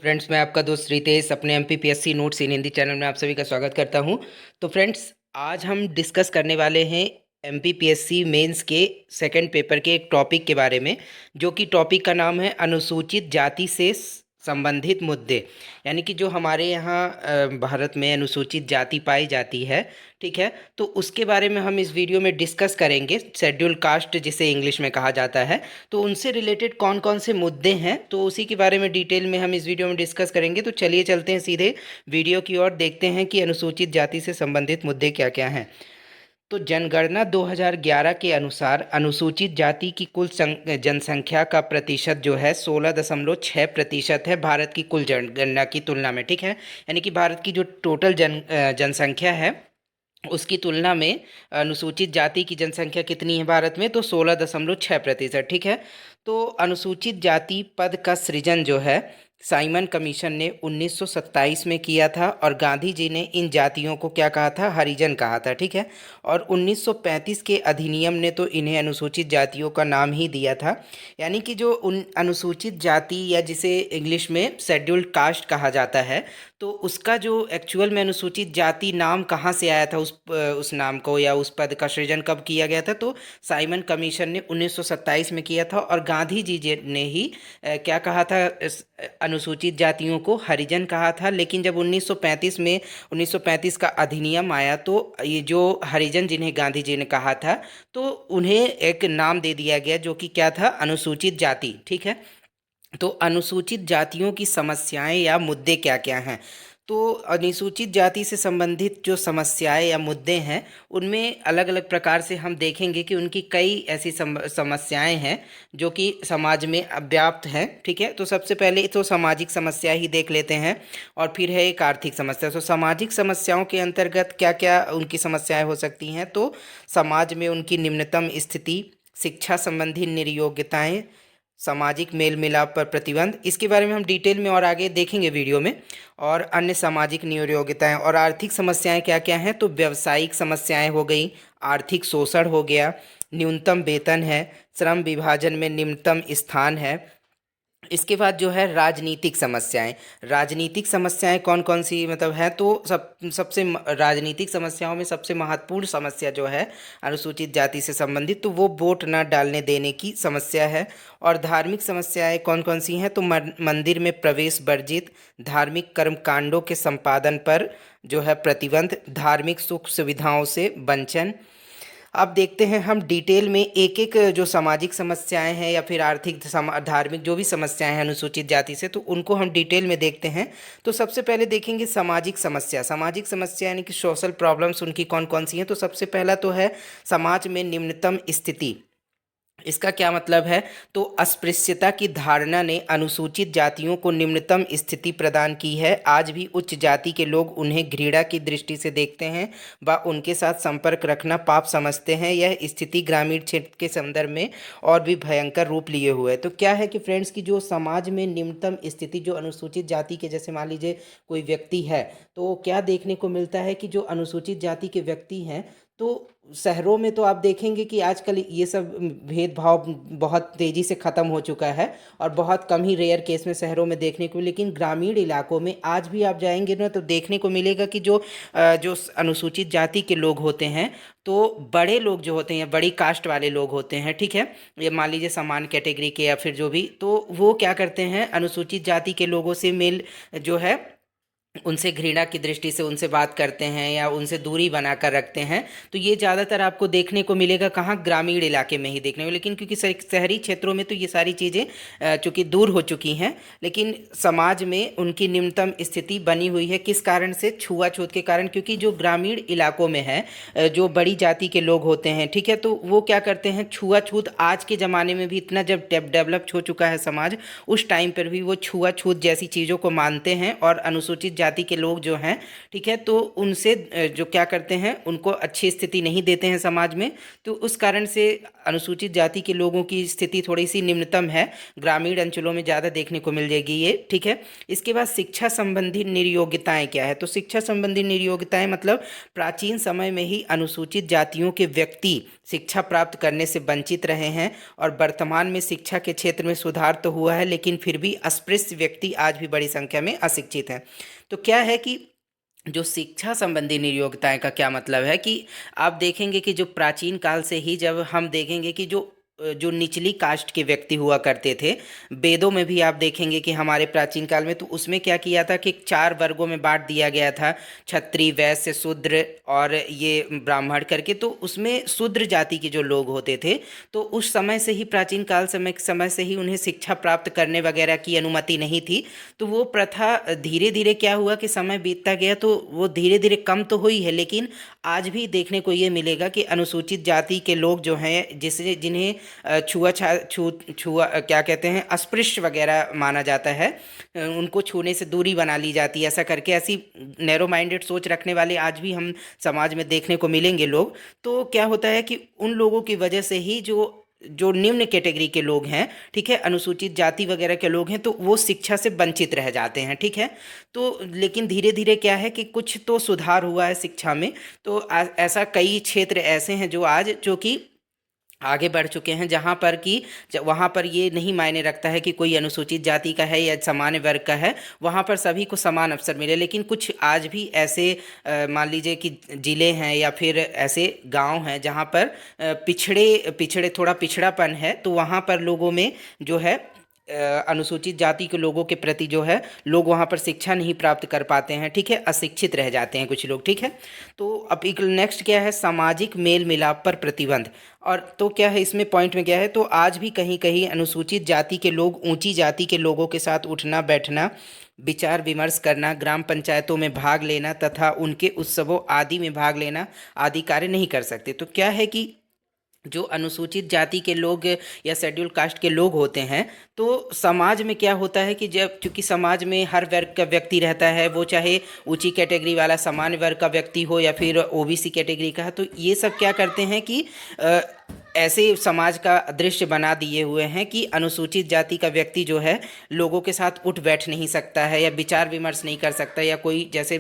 Friends, मैं आपका दोस्त रितेश अपने एमपीपीएससी नोट्स इन हिंदी चैनल में आप सभी का स्वागत करता हूं। तो फ्रेंड्स, आज हम डिस्कस करने वाले हैं एमपीपीएससी मेंस के सेकंड पेपर के एक टॉपिक के बारे में, जो कि टॉपिक का नाम है अनुसूचित जाति से संबंधित मुद्दे। यानी कि जो हमारे यहाँ भारत में अनुसूचित जाति पाई जाती है, ठीक है, तो उसके बारे में हम इस वीडियो में डिस्कस करेंगे। शेड्यूल कास्ट जिसे इंग्लिश में कहा जाता है, तो उनसे रिलेटेड कौन कौन से मुद्दे हैं, तो उसी के बारे में डिटेल में हम इस वीडियो में डिस्कस करेंगे। तो चलिए चलते हैं सीधे वीडियो की ओर, देखते हैं कि अनुसूचित जाति से संबंधित मुद्दे क्या क्या हैं। तो जनगणना 2011 के अनुसार अनुसूचित जाति की कुल जनसंख्या का प्रतिशत जो है 16.6% है भारत की कुल जनगणना की तुलना में, ठीक है। यानी कि भारत की जो टोटल जनसंख्या है उसकी तुलना में अनुसूचित जाति की जनसंख्या कितनी है भारत में, तो 16.6%, ठीक है। तो अनुसूचित जाति पद का सृजन जो है साइमन कमीशन ने 1927 में किया था, और गांधी जी ने इन जातियों को क्या कहा था, हरिजन कहा था, ठीक है। और 1935 के अधिनियम ने तो इन्हें अनुसूचित जातियों का नाम ही दिया था। यानी कि जो उन अनुसूचित जाति या जिसे इंग्लिश में शेड्यूल्ड कास्ट कहा जाता है, तो उसका जो एक्चुअल में अनुसूचित जाति नाम कहाँ से आया था, उस नाम को या उस पद का सृजन कब किया गया था, तो साइमन कमीशन ने 1927 में किया था। और गांधी जी ने ही क्या कहा था, अनुसूचित जातियों को हरिजन कहा था। लेकिन जब 1935 का अधिनियम आया, तो ये जो हरिजन जिन्हें गांधी जी ने कहा था, तो उन्हें एक नाम दे दिया गया जो कि क्या था, अनुसूचित जाति, ठीक है। तो अनुसूचित जातियों की समस्याएं या मुद्दे क्या क्या हैं, तो अनुसूचित जाति से संबंधित जो समस्याएं या मुद्दे हैं उनमें अलग अलग प्रकार से हम देखेंगे कि उनकी कई ऐसी समस्याएं हैं जो कि समाज में व्याप्त हैं, ठीक है। तो सबसे पहले तो सामाजिक समस्या ही देख लेते हैं, और फिर है एक आर्थिक समस्या। तो सामाजिक समस्याओं के अंतर्गत क्या क्या उनकी समस्याएं हो सकती हैं, तो समाज में उनकी निम्नतम स्थिति, शिक्षा संबंधी निर्योग्यताएं, सामाजिक मेल मिलाप पर प्रतिबंध, इसके बारे में हम डिटेल में और आगे देखेंगे वीडियो में। और अन्य सामाजिक नियोग्यताएं और आर्थिक समस्याएं क्या क्या हैं, तो व्यावसायिक समस्याएं हो गई, आर्थिक शोषण हो गया, न्यूनतम वेतन है, श्रम विभाजन में निम्नतम स्थान है। इसके बाद जो है राजनीतिक समस्याएं। राजनीतिक समस्याएं कौन कौन सी मतलब है, तो सबसे राजनीतिक समस्याओं में सबसे महत्वपूर्ण समस्या जो है अनुसूचित जाति से संबंधित, तो वो वोट न डालने देने की समस्या है। और धार्मिक समस्याएं कौन कौन सी हैं, तो मंदिर में प्रवेश वर्जित, धार्मिक कर्मकांडों के संपादन पर जो है प्रतिबंध, धार्मिक सुख सुविधाओं से वंचन। अब देखते हैं हम डिटेल में एक एक जो सामाजिक समस्याएं हैं या फिर आर्थिक धार्मिक जो भी समस्याएं हैं अनुसूचित जाति से, तो उनको हम डिटेल में देखते हैं। तो सबसे पहले देखेंगे सामाजिक समस्या। सामाजिक समस्या यानी कि सोशल प्रॉब्लम्स उनकी कौन कौन सी हैं, तो सबसे पहला तो है समाज में निम्नतम स्थिति। इसका क्या मतलब है, तो अस्पृश्यता की धारणा ने अनुसूचित जातियों को निम्नतम स्थिति प्रदान की है। आज भी उच्च जाति के लोग उन्हें घृणा की दृष्टि से देखते हैं व उनके साथ संपर्क रखना पाप समझते हैं। यह स्थिति ग्रामीण क्षेत्र के संदर्भ में और भी भयंकर रूप लिए हुए है। तो क्या है कि फ्रेंड्स की जो समाज में निम्नतम स्थिति जो अनुसूचित जाति के, जैसे मान लीजिए कोई व्यक्ति है, तो क्या देखने को मिलता है कि जो अनुसूचित जाति के व्यक्ति हैं, तो शहरों में तो आप देखेंगे कि आजकल ये सब भेदभाव बहुत तेज़ी से ख़त्म हो चुका है, और बहुत कम ही रेयर केस में शहरों में देखने को। लेकिन ग्रामीण इलाकों में आज भी आप जाएंगे ना, तो देखने को मिलेगा कि जो अनुसूचित जाति के लोग होते हैं, तो बड़े लोग जो होते हैं, बड़ी कास्ट वाले लोग होते हैं, ठीक है, ये मान लीजिए समान कैटेगरी के या फिर जो भी, तो वो क्या करते हैं, अनुसूचित जाति के लोगों से मेल जो है उनसे घृणा की दृष्टि से उनसे बात करते हैं या उनसे दूरी बनाकर रखते हैं। तो ये ज़्यादातर आपको देखने को मिलेगा कहाँ, ग्रामीण इलाके में ही देखने को। लेकिन क्योंकि शहरी क्षेत्रों में तो ये सारी चीज़ें चूँकि दूर हो चुकी हैं, लेकिन समाज में उनकी निम्नतम स्थिति बनी हुई है। किस कारण से, छुआछूत के कारण। क्योंकि जो ग्रामीण इलाकों में है, जो बड़ी जाति के लोग होते हैं, ठीक है, तो वो क्या करते हैं, छुआछूत आज के ज़माने में भी इतना जब डेवलप हो चुका है समाज, उस टाइम पर भी वो छुआछूत जैसी चीज़ों को मानते हैं और अनुसूचित जाति के लोग जो हैं, ठीक है, तो उनसे जो क्या करते हैं, उनको अच्छी स्थिति नहीं देते हैं समाज में। तो उस कारण से अनुसूचित जाति के लोगों की स्थिति थोड़ी सी निम्नतम है, ग्रामीण अंचलों में ज़्यादा देखने को मिल जाएगी ये, ठीक है। इसके बाद शिक्षा संबंधी निर्योग्यताएं क्या है? तो शिक्षा संबंधी निर्योग्यताएं मतलब प्राचीन समय में ही अनुसूचित जातियों के व्यक्ति शिक्षा प्राप्त करने से वंचित रहे हैं, और वर्तमान में शिक्षा के क्षेत्र में सुधार तो हुआ है, लेकिन फिर भी अस्पृश्य व्यक्ति आज भी बड़ी संख्या में अशिक्षित हैं। तो क्या है कि जो शिक्षा संबंधी नियोक्ताएं का क्या मतलब है कि आप देखेंगे कि जो प्राचीन काल से ही, जब हम देखेंगे कि जो निचली कास्ट के व्यक्ति हुआ करते थे, वेदों में भी आप देखेंगे कि हमारे प्राचीन काल में, तो उसमें क्या किया था कि 4 वर्गों में बांट दिया गया था, क्षत्रिय, वैश्य, शूद्र और ये ब्राह्मण करके। तो उसमें शूद्र जाति के जो लोग होते थे, तो उस समय से ही, प्राचीन काल समय से ही उन्हें शिक्षा प्राप्त करने वगैरह की अनुमति नहीं थी। तो वो प्रथा धीरे धीरे क्या हुआ कि समय बीतता गया तो वो धीरे धीरे कम तो हुई है, लेकिन आज भी देखने को ये मिलेगा कि अनुसूचित जाति के लोग जो हैं, जिन्हें छुआ क्या कहते हैं, अस्पृश्य वगैरह माना जाता है, उनको छूने से दूरी बना ली जाती है, ऐसा करके, ऐसी नैरो माइंडेड सोच रखने वाले आज भी हम समाज में देखने को मिलेंगे लोग। तो क्या होता है कि उन लोगों की वजह से ही जो जो निम्न कैटेगरी के लोग हैं, ठीक है, अनुसूचित जाति वगैरह के लोग हैं, तो वो शिक्षा से वंचित रह जाते हैं, ठीक है। तो लेकिन धीरे धीरे क्या है कि कुछ तो सुधार हुआ है शिक्षा में। तो ऐसा कई क्षेत्र ऐसे हैं जो कि आगे बढ़ चुके हैं, जहाँ पर कि वहाँ पर ये नहीं मायने रखता है कि कोई अनुसूचित जाति का है या सामान्य वर्ग का है, वहाँ पर सभी को समान अवसर मिले। लेकिन कुछ आज भी ऐसे मान लीजिए कि ज़िले हैं या फिर ऐसे गांव हैं जहाँ पर पिछड़े पिछड़े थोड़ा पिछड़ापन है, तो वहाँ पर लोगों में जो है अनुसूचित जाति के लोगों के प्रति जो है, लोग वहाँ पर शिक्षा नहीं प्राप्त कर पाते हैं, ठीक है, अशिक्षित रह जाते हैं कुछ लोग, ठीक है। तो अब एक नेक्स्ट क्या है, सामाजिक मेल मिलाप पर प्रतिबंध। और तो क्या है इसमें पॉइंट में क्या है, तो आज भी कहीं कहीं अनुसूचित जाति के लोग ऊंची जाति के लोगों के साथ उठना बैठना, विचार विमर्श करना, ग्राम पंचायतों में भाग लेना तथा उनके उत्सवों आदि में भाग लेना आदि कार्य नहीं कर सकते। तो क्या है कि जो अनुसूचित जाति के लोग या शेड्यूल कास्ट के लोग होते हैं, तो समाज में क्या होता है कि जब, चूंकि समाज में हर वर्ग का व्यक्ति रहता है, वो चाहे ऊंची कैटेगरी वाला सामान्य वर्ग का व्यक्ति हो या फिर ओबीसी कैटेगरी का है, तो ये सब क्या करते हैं कि ऐसे समाज का दृश्य बना दिए हुए हैं कि अनुसूचित जाति का व्यक्ति जो है, लोगों के साथ उठ बैठ नहीं सकता है या विचार विमर्श नहीं कर सकता, या कोई जैसे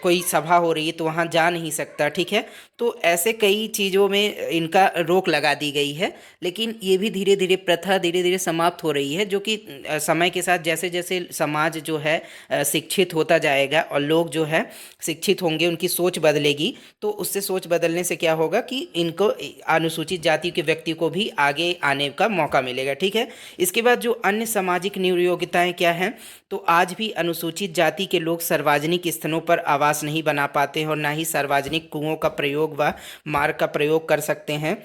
कोई सभा हो रही है तो वहाँ जा नहीं सकता, ठीक है। तो ऐसे कई चीज़ों में इनका रोक लगा दी गई है। लेकिन ये भी धीरे धीरे प्रथा धीरे धीरे समाप्त हो रही है, जो कि समय के साथ जैसे जैसे समाज जो है शिक्षित होता जाएगा और लोग जो है शिक्षित होंगे, उनकी सोच बदलेगी, तो उससे सोच बदलने से क्या होगा कि इनको अनुसूचित जाति के व्यक्ति को भी आगे आने का मौका मिलेगा, ठीक है। इसके बाद जो अन्य सामाजिक नियोक्ताएं क्या हैं, तो आज भी अनुसूचित जाति के लोग सार्वजनिक स्थलों पर आवास नहीं बना पाते हैं और ना ही सार्वजनिक कुओं का प्रयोग व मार्ग का प्रयोग कर सकते हैं।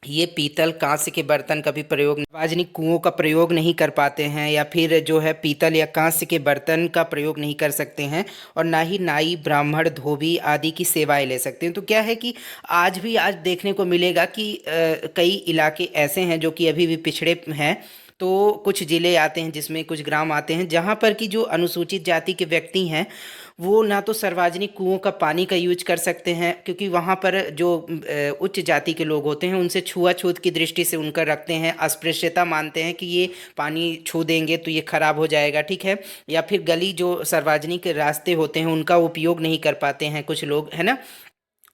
ये पीतल कांस्य के बर्तन का भी प्रयोग, सार्वजनिक कुओं का प्रयोग नहीं कर पाते हैं, या फिर जो है पीतल या कांस्य के बर्तन का प्रयोग नहीं कर सकते हैं, और ना ही नाई, ब्राह्मण, धोबी आदि की सेवाएं ले सकते हैं। तो क्या है कि आज देखने को मिलेगा कि कई इलाके ऐसे हैं जो कि अभी भी पिछड़े हैं। तो कुछ ज़िले आते हैं, जिसमें कुछ ग्राम आते हैं, जहाँ पर कि जो अनुसूचित जाति के व्यक्ति हैं, वो ना तो सार्वजनिक कुओं का पानी का यूज कर सकते हैं, क्योंकि वहाँ पर जो उच्च जाति के लोग होते हैं, उनसे छुआछूत की दृष्टि से उनका रखते हैं, अस्पृश्यता मानते हैं कि ये पानी छू देंगे तो ये खराब हो जाएगा, ठीक है। या फिर गली जो सार्वजनिक रास्ते होते हैं, उनका उपयोग नहीं कर पाते हैं कुछ लोग, है ना।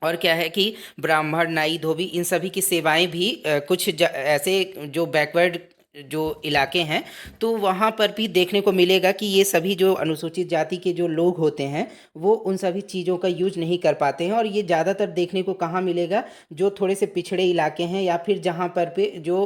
और क्या है कि ब्राह्मण, नाई, धोबी, इन सभी की सेवाएं भी ऐसे जो बैकवर्ड जो इलाके हैं, तो वहाँ पर भी देखने को मिलेगा कि ये सभी जो अनुसूचित जाति के जो लोग होते हैं, वो उन सभी चीज़ों का यूज नहीं कर पाते हैं। और ये ज़्यादातर देखने को कहाँ मिलेगा, जो थोड़े से पिछड़े इलाके हैं, या फिर जहाँ पर पे जो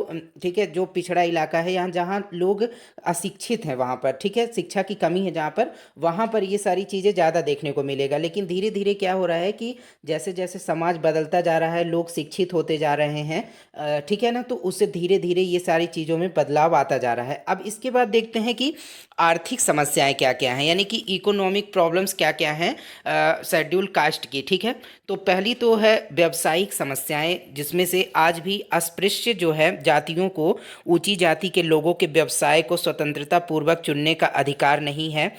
ठीक है, जो पिछड़ा इलाका है, यहाँ जहाँ लोग अशिक्षित हैं, वहाँ पर, ठीक है, शिक्षा की कमी है जहाँ पर, वहाँ पर ये सारी चीज़ें ज़्यादा देखने को मिलेगा। लेकिन धीरे धीरे क्या हो रहा है कि जैसे जैसे समाज बदलता जा रहा है, लोग शिक्षित होते जा रहे हैं, ठीक है ना, तो उससे धीरे धीरे ये सारी चीज़ों में बदलाव आता जा रहा है। अब इसके बाद देखते हैं कि आर्थिक समस्याएं क्या क्या हैं, यानी कि इकोनॉमिक प्रॉब्लम्स क्या क्या हैं शेड्यूल कास्ट की, ठीक है। तो पहली तो है व्यावसायिक समस्याएं, जिसमें से आज भी अस्पृश्य जो है जातियों को ऊंची जाति के लोगों के व्यवसाय को स्वतंत्रता पूर्वक चुनने का अधिकार नहीं है।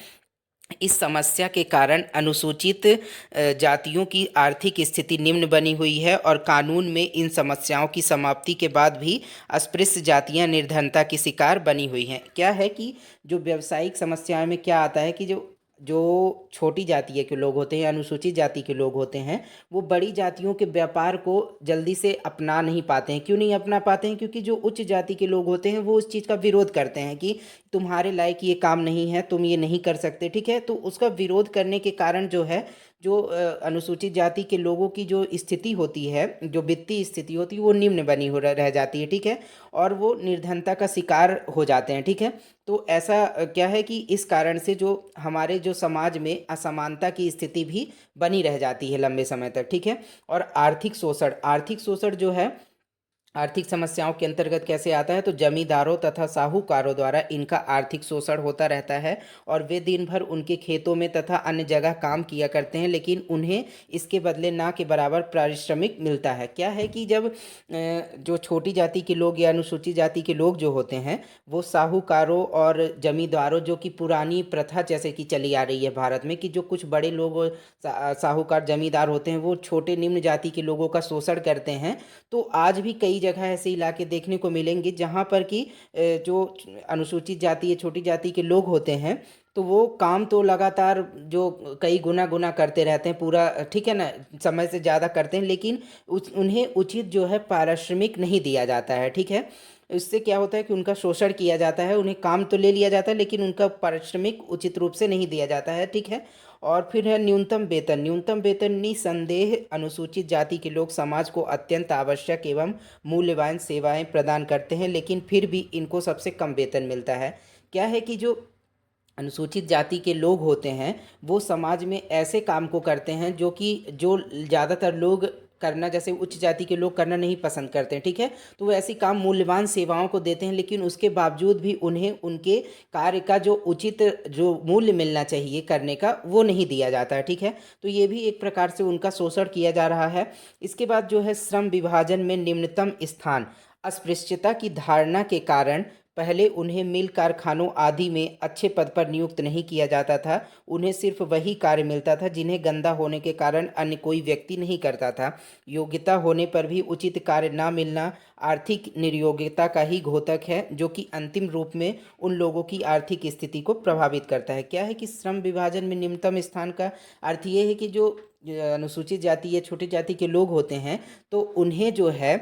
इस समस्या के कारण अनुसूचित जातियों की आर्थिक स्थिति निम्न बनी हुई है और कानून में इन समस्याओं की समाप्ति के बाद भी अस्पृश्य जातियां निर्धनता की शिकार बनी हुई हैं। क्या है कि जो व्यावसायिक समस्याओं में क्या आता है कि जो जो छोटी जातीय के लोग होते हैं, अनुसूचित जाति के लोग होते हैं, वो बड़ी जातियों के व्यापार को जल्दी से अपना नहीं पाते हैं। क्यों नहीं अपना पाते हैं? क्योंकि जो उच्च जाति के लोग होते हैं वो उस चीज़ का विरोध करते हैं कि तुम्हारे लायक ये काम नहीं है, तुम ये नहीं कर सकते, ठीक है। तो उसका विरोध करने के कारण जो है, जो अनुसूचित जाति के लोगों की जो स्थिति होती है, जो वित्तीय स्थिति होती है, वो निम्न बनी हो रह जाती है, ठीक है। और वो निर्धनता का शिकार हो जाते हैं, ठीक है। तो ऐसा क्या है कि इस कारण से जो हमारे जो समाज में असमानता की स्थिति भी बनी रह जाती है लंबे समय तक, ठीक है। और आर्थिक शोषण जो है, आर्थिक समस्याओं के अंतर्गत कैसे आता है, तो जमींदारों तथा साहूकारों द्वारा इनका आर्थिक शोषण होता रहता है और वे दिन भर उनके खेतों में तथा अन्य जगह काम किया करते हैं, लेकिन उन्हें इसके बदले ना के बराबर पारिश्रमिक मिलता है। क्या है कि जब जो छोटी जाति के लोग या अनुसूचित जाति के लोग जो होते हैं, वो साहूकारों और जमींदारों, जो कि पुरानी प्रथा जैसे कि चली आ रही है भारत में, कि जो कुछ बड़े लोग साहूकार जमींदार होते हैं, वो छोटे निम्न जाति के लोगों का शोषण करते हैं। तो आज भी कई जगह ऐसे इलाके देखने को मिलेंगे जहाँ पर कि जो अनुसूचित जाति या छोटी जाति के लोग होते हैं, तो वो काम तो लगातार जो कई गुना गुना करते रहते हैं पूरा, ठीक है ना, समय से ज़्यादा करते हैं, लेकिन उन्हें उचित जो है पारिश्रमिक नहीं दिया जाता है, ठीक है। इससे क्या होता है कि उनका शोषण किया जाता है, उन्हें काम तो ले लिया जाता है लेकिन उनका पारिश्रमिक उचित रूप से नहीं दिया जाता है, ठीक है। और फिर है न्यूनतम वेतन निसंदेह अनुसूचित जाति के लोग समाज को अत्यंत आवश्यक एवं मूल्यवान सेवाएं प्रदान करते हैं, लेकिन फिर भी इनको सबसे कम वेतन मिलता है। क्या है कि जो अनुसूचित जाति के लोग होते हैं, वो समाज में ऐसे काम को करते हैं जो ज़्यादातर लोग करना, जैसे उच्च जाति के लोग करना नहीं पसंद करते हैं, ठीक है। तो वो ऐसी काम मूल्यवान सेवाओं को देते हैं, लेकिन उसके बावजूद भी उन्हें उनके कार्य का जो उचित जो मूल्य मिलना चाहिए करने का, वो नहीं दिया जाता है, ठीक है। तो ये भी एक प्रकार से उनका शोषण किया जा रहा है। इसके बाद जो है श्रम विभाजन में निम्नतम स्थान, अस्पृश्यता की धारणा के कारण पहले उन्हें मिल कारखानों आदि में अच्छे पद पर नियुक्त नहीं किया जाता था। उन्हें सिर्फ वही कार्य मिलता था जिन्हें गंदा होने के कारण अन्य कोई व्यक्ति नहीं करता था। योग्यता होने पर भी उचित कार्य न मिलना आर्थिक निर्योग्यता का ही घोतक है, जो कि अंतिम रूप में उन लोगों की आर्थिक स्थिति को प्रभावित करता है। क्या है कि श्रम विभाजन में निम्नतम स्थान का अर्थ ये है कि जो अनुसूचित जाति या छोटी जाति के लोग होते हैं, तो उन्हें जो है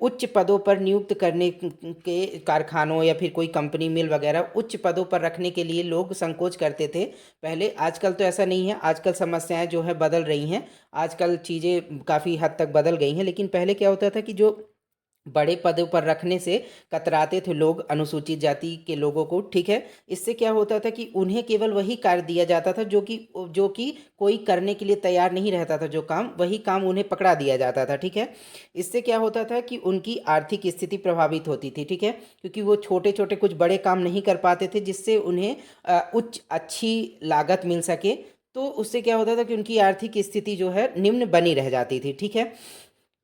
उच्च पदों पर नियुक्त करने के, कारखानों या फिर कोई कंपनी मिल वगैरह उच्च पदों पर रखने के लिए लोग संकोच करते थे पहले। आजकल तो ऐसा नहीं है, आजकल समस्याएं जो है बदल रही हैं, आजकल चीज़ें काफ़ी हद तक बदल गई हैं। लेकिन पहले क्या होता था कि जो बड़े पदों पर रखने से कतराते थे लोग अनुसूचित जाति के लोगों को, ठीक है। इससे क्या होता था कि उन्हें केवल वही कार्य दिया जाता था जो कि कोई करने के लिए तैयार नहीं रहता था, जो काम वही काम उन्हें पकड़ा दिया जाता था, ठीक है। इससे क्या होता था कि उनकी आर्थिक स्थिति प्रभावित होती थी, ठीक है, क्योंकि वो छोटे छोटे कुछ बड़े काम नहीं कर पाते थे जिससे उन्हें उच्च अच्छी लागत मिल सके। तो उससे क्या होता था कि उनकी आर्थिक स्थिति जो है निम्न बनी रह जाती थी, ठीक है।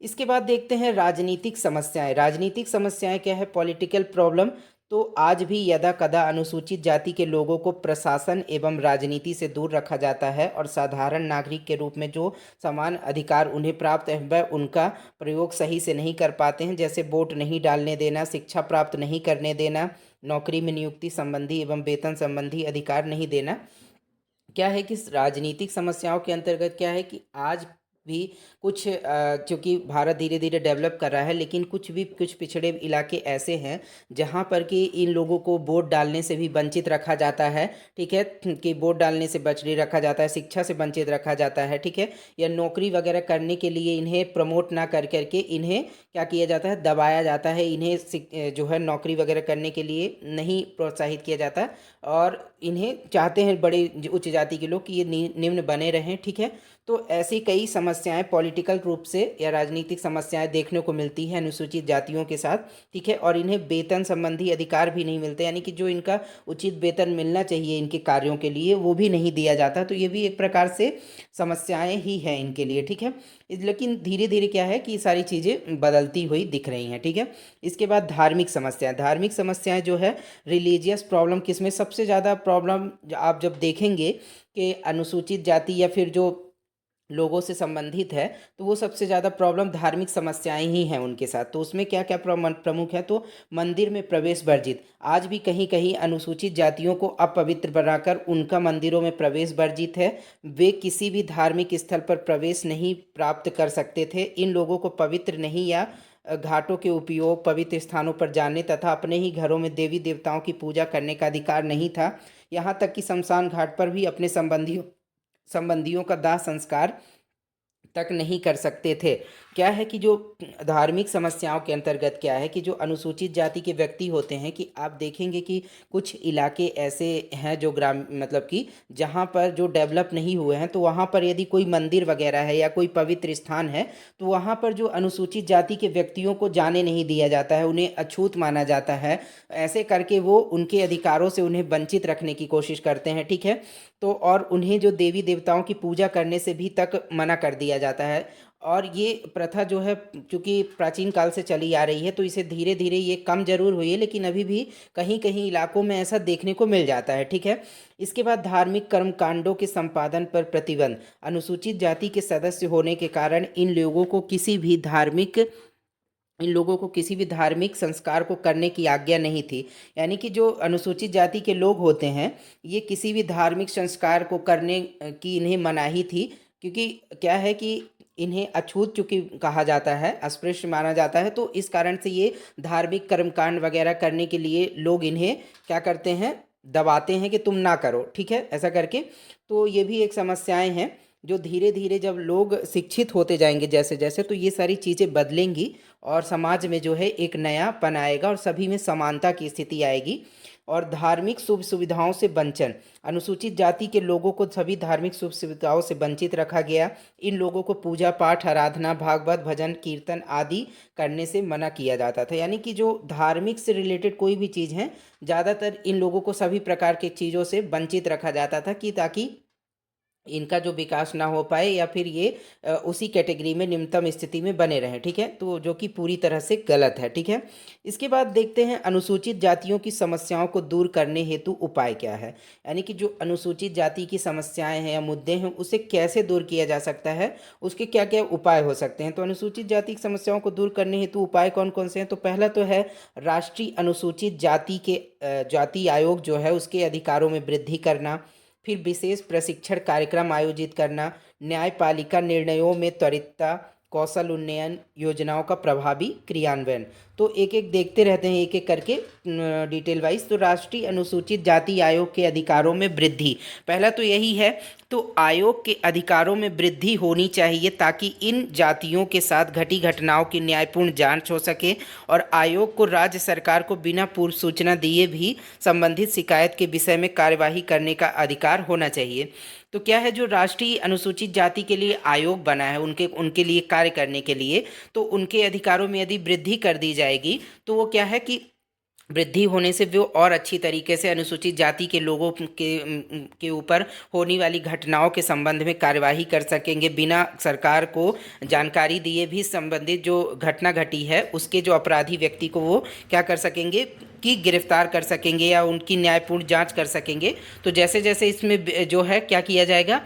इसके बाद देखते हैं राजनीतिक समस्याएं। राजनीतिक समस्याएं क्या है? Political problem. तो आज भी यदा कदा अनुसूचित जाति के लोगों को प्रशासन एवं राजनीति से दूर रखा जाता है और साधारण नागरिक के रूप में जो समान अधिकार उन्हें प्राप्त है वह उनका प्रयोग सही से नहीं कर पाते हैं, जैसे वोट नहीं डालने देना, शिक्षा प्राप्त नहीं करने देना, नौकरी में नियुक्ति संबंधी एवं वेतन संबंधी अधिकार नहीं देना। क्या है कि राजनीतिक समस्याओं के अंतर्गत क्या है कि आज भी कुछ चूंकि भारत धीरे धीरे डेवलप कर रहा है, लेकिन कुछ पिछड़े इलाके ऐसे हैं जहां पर कि इन लोगों को वोट डालने से भी वंचित रखा जाता है, ठीक है, कि वोट डालने से बच रखा जाता है, शिक्षा से वंचित रखा जाता है, ठीक है, या नौकरी वगैरह करने के लिए इन्हें प्रमोट ना कर करके इन्हें क्या किया जाता है, दबाया जाता है, इन्हें जो है नौकरी वगैरह करने के लिए नहीं प्रोत्साहित किया जाता। और इन्हें चाहते हैं बड़े उच्च जाति के लोग कि ये निम्न बने रहें, ठीक है। तो ऐसी कई समस्याएं पॉलिटिकल रूप से या राजनीतिक समस्याएं देखने को मिलती है अनुसूचित जातियों के साथ, ठीक है। और इन्हें वेतन संबंधी अधिकार भी नहीं मिलते, यानी कि जो इनका उचित वेतन मिलना चाहिए इनके कार्यों के लिए वो भी नहीं दिया जाता। तो ये भी एक प्रकार से समस्याएं ही हैं इनके लिए, ठीक है। लेकिन धीरे धीरे क्या है कि ये सारी चीज़ें बदलती हुई दिख रही हैं, ठीक है। इसके बाद धार्मिक समस्याएं जो है, रिलीजियस प्रॉब्लम किसमें सबसे ज़्यादा प्रॉब्लम आप जब देखेंगे कि अनुसूचित जाति या फिर जो लोगों से संबंधित है, तो वो सबसे ज़्यादा प्रॉब्लम धार्मिक समस्याएं ही हैं उनके साथ। तो उसमें क्या क्या प्रमुख है, तो मंदिर में प्रवेश वर्जित। आज भी कहीं कहीं अनुसूचित जातियों को अपवित्र बनाकर उनका मंदिरों में प्रवेश वर्जित है। वे किसी भी धार्मिक स्थल पर प्रवेश नहीं प्राप्त कर सकते थे। इन लोगों को पवित्र नहीं या घाटों के उपयोग, पवित्र स्थानों पर जाने तथा अपने ही घरों में देवी देवताओं की पूजा करने का अधिकार नहीं था। यहाँ तक कि शमशान घाट पर भी अपने संबंधियों का दाह संस्कार तक नहीं कर सकते थे। क्या है कि जो धार्मिक समस्याओं के अंतर्गत क्या है कि जो अनुसूचित जाति के व्यक्ति होते हैं, कि आप देखेंगे कि कुछ इलाके ऐसे हैं जो ग्राम मतलब कि जहाँ पर जो डेवलप नहीं हुए हैं, तो वहाँ पर यदि कोई मंदिर वगैरह है या कोई पवित्र स्थान है, तो वहाँ पर जो अनुसूचित जाति के व्यक्तियों को जाने नहीं दिया जाता है, उन्हें अछूत माना जाता है। ऐसे करके वो उनके अधिकारों से उन्हें वंचित रखने की कोशिश करते हैं, ठीक है। तो और उन्हें जो देवी देवताओं की पूजा करने से भी तक मना कर दिया जाता है। और ये प्रथा जो है चूँकि प्राचीन काल से चली आ रही है, तो इसे धीरे धीरे ये कम जरूर हुई है, लेकिन अभी भी कहीं कहीं इलाकों में ऐसा देखने को मिल जाता है, ठीक है। इसके बाद धार्मिक कर्मकांडों के संपादन पर प्रतिबंध। अनुसूचित जाति के सदस्य होने के कारण इन लोगों को किसी भी धार्मिक संस्कार को करने की आज्ञा नहीं थी। यानी कि जो अनुसूचित जाति के लोग होते हैं, ये किसी भी धार्मिक संस्कार को करने की इन्हें मनाही थी। क्योंकि क्या है कि इन्हें अछूत चूंकि कहा जाता है, अस्पृश्य माना जाता है, तो इस कारण से ये धार्मिक कर्मकांड वगैरह करने के लिए लोग इन्हें क्या करते हैं, दबाते हैं कि तुम ना करो, ठीक है, ऐसा करके। तो ये भी एक समस्याएं हैं जो धीरे धीरे जब लोग शिक्षित होते जाएंगे जैसे जैसे, तो ये सारी चीज़ें बदलेंगी और समाज में जो है एक नयापन आएगा और सभी में समानता की स्थिति आएगी। और धार्मिक सुख सुविधाओं से वंचन। अनुसूचित जाति के लोगों को सभी धार्मिक सुख सुविधाओं से वंचित रखा गया। इन लोगों को पूजा पाठ, आराधना, भागवत भजन कीर्तन आदि करने से मना किया जाता था। यानी कि जो धार्मिक से रिलेटेड कोई भी चीज़ है, ज़्यादातर इन लोगों को सभी प्रकार की चीज़ों से वंचित रखा जाता था कि ताकि इनका जो विकास ना हो पाए या फिर ये उसी कैटेगरी में निम्नतम स्थिति में बने रहें, ठीक है। तो जो कि पूरी तरह से गलत है, ठीक है। इसके बाद देखते हैं अनुसूचित जातियों की समस्याओं को दूर करने हेतु उपाय क्या है। यानी कि जो अनुसूचित जाति की समस्याएं हैं या मुद्दे हैं, उसे कैसे दूर किया जा सकता है, उसके क्या क्या उपाय हो सकते हैं। तो अनुसूचित जाति की समस्याओं को दूर करने हेतु उपाय कौन कौन से हैं, तो पहला तो है राष्ट्रीय अनुसूचित जाति आयोग जो है उसके अधिकारों में वृद्धि करना। फिर विशेष प्रशिक्षण कार्यक्रम आयोजित करना। न्यायपालिका निर्णयों में त्वरितता, कौशल उन्नयन योजनाओं का प्रभावी क्रियान्वयन। तो एक एक देखते रहते हैं एक एक करके डिटेल वाइज। तो राष्ट्रीय अनुसूचित जाति आयोग के अधिकारों में वृद्धि, पहला तो यही है। तो आयोग के अधिकारों में वृद्धि होनी चाहिए ताकि इन जातियों के साथ घटी घटनाओं की न्यायपूर्ण जांच हो सके और आयोग को राज्य सरकार को बिना पूर्व सूचना दिए भी संबंधित शिकायत के विषय में कार्यवाही करने का अधिकार होना चाहिए। तो क्या है, जो राष्ट्रीय अनुसूचित जाति के लिए आयोग बना है उनके उनके लिए कार्य करने के लिए, तो उनके अधिकारों में यदि वृद्धि कर दी जाएगी, तो वो क्या है कि वृद्धि होने से वो और अच्छी तरीके से अनुसूचित जाति के लोगों के ऊपर होने वाली घटनाओं के संबंध में कार्यवाही कर सकेंगे। बिना सरकार को जानकारी दिए भी संबंधित जो घटना घटी है उसके जो अपराधी व्यक्ति को वो क्या कर सकेंगे कि गिरफ्तार कर सकेंगे या उनकी न्यायपूर्ण जांच कर सकेंगे। तो जैसे जैसे इसमें जो है क्या किया जाएगा,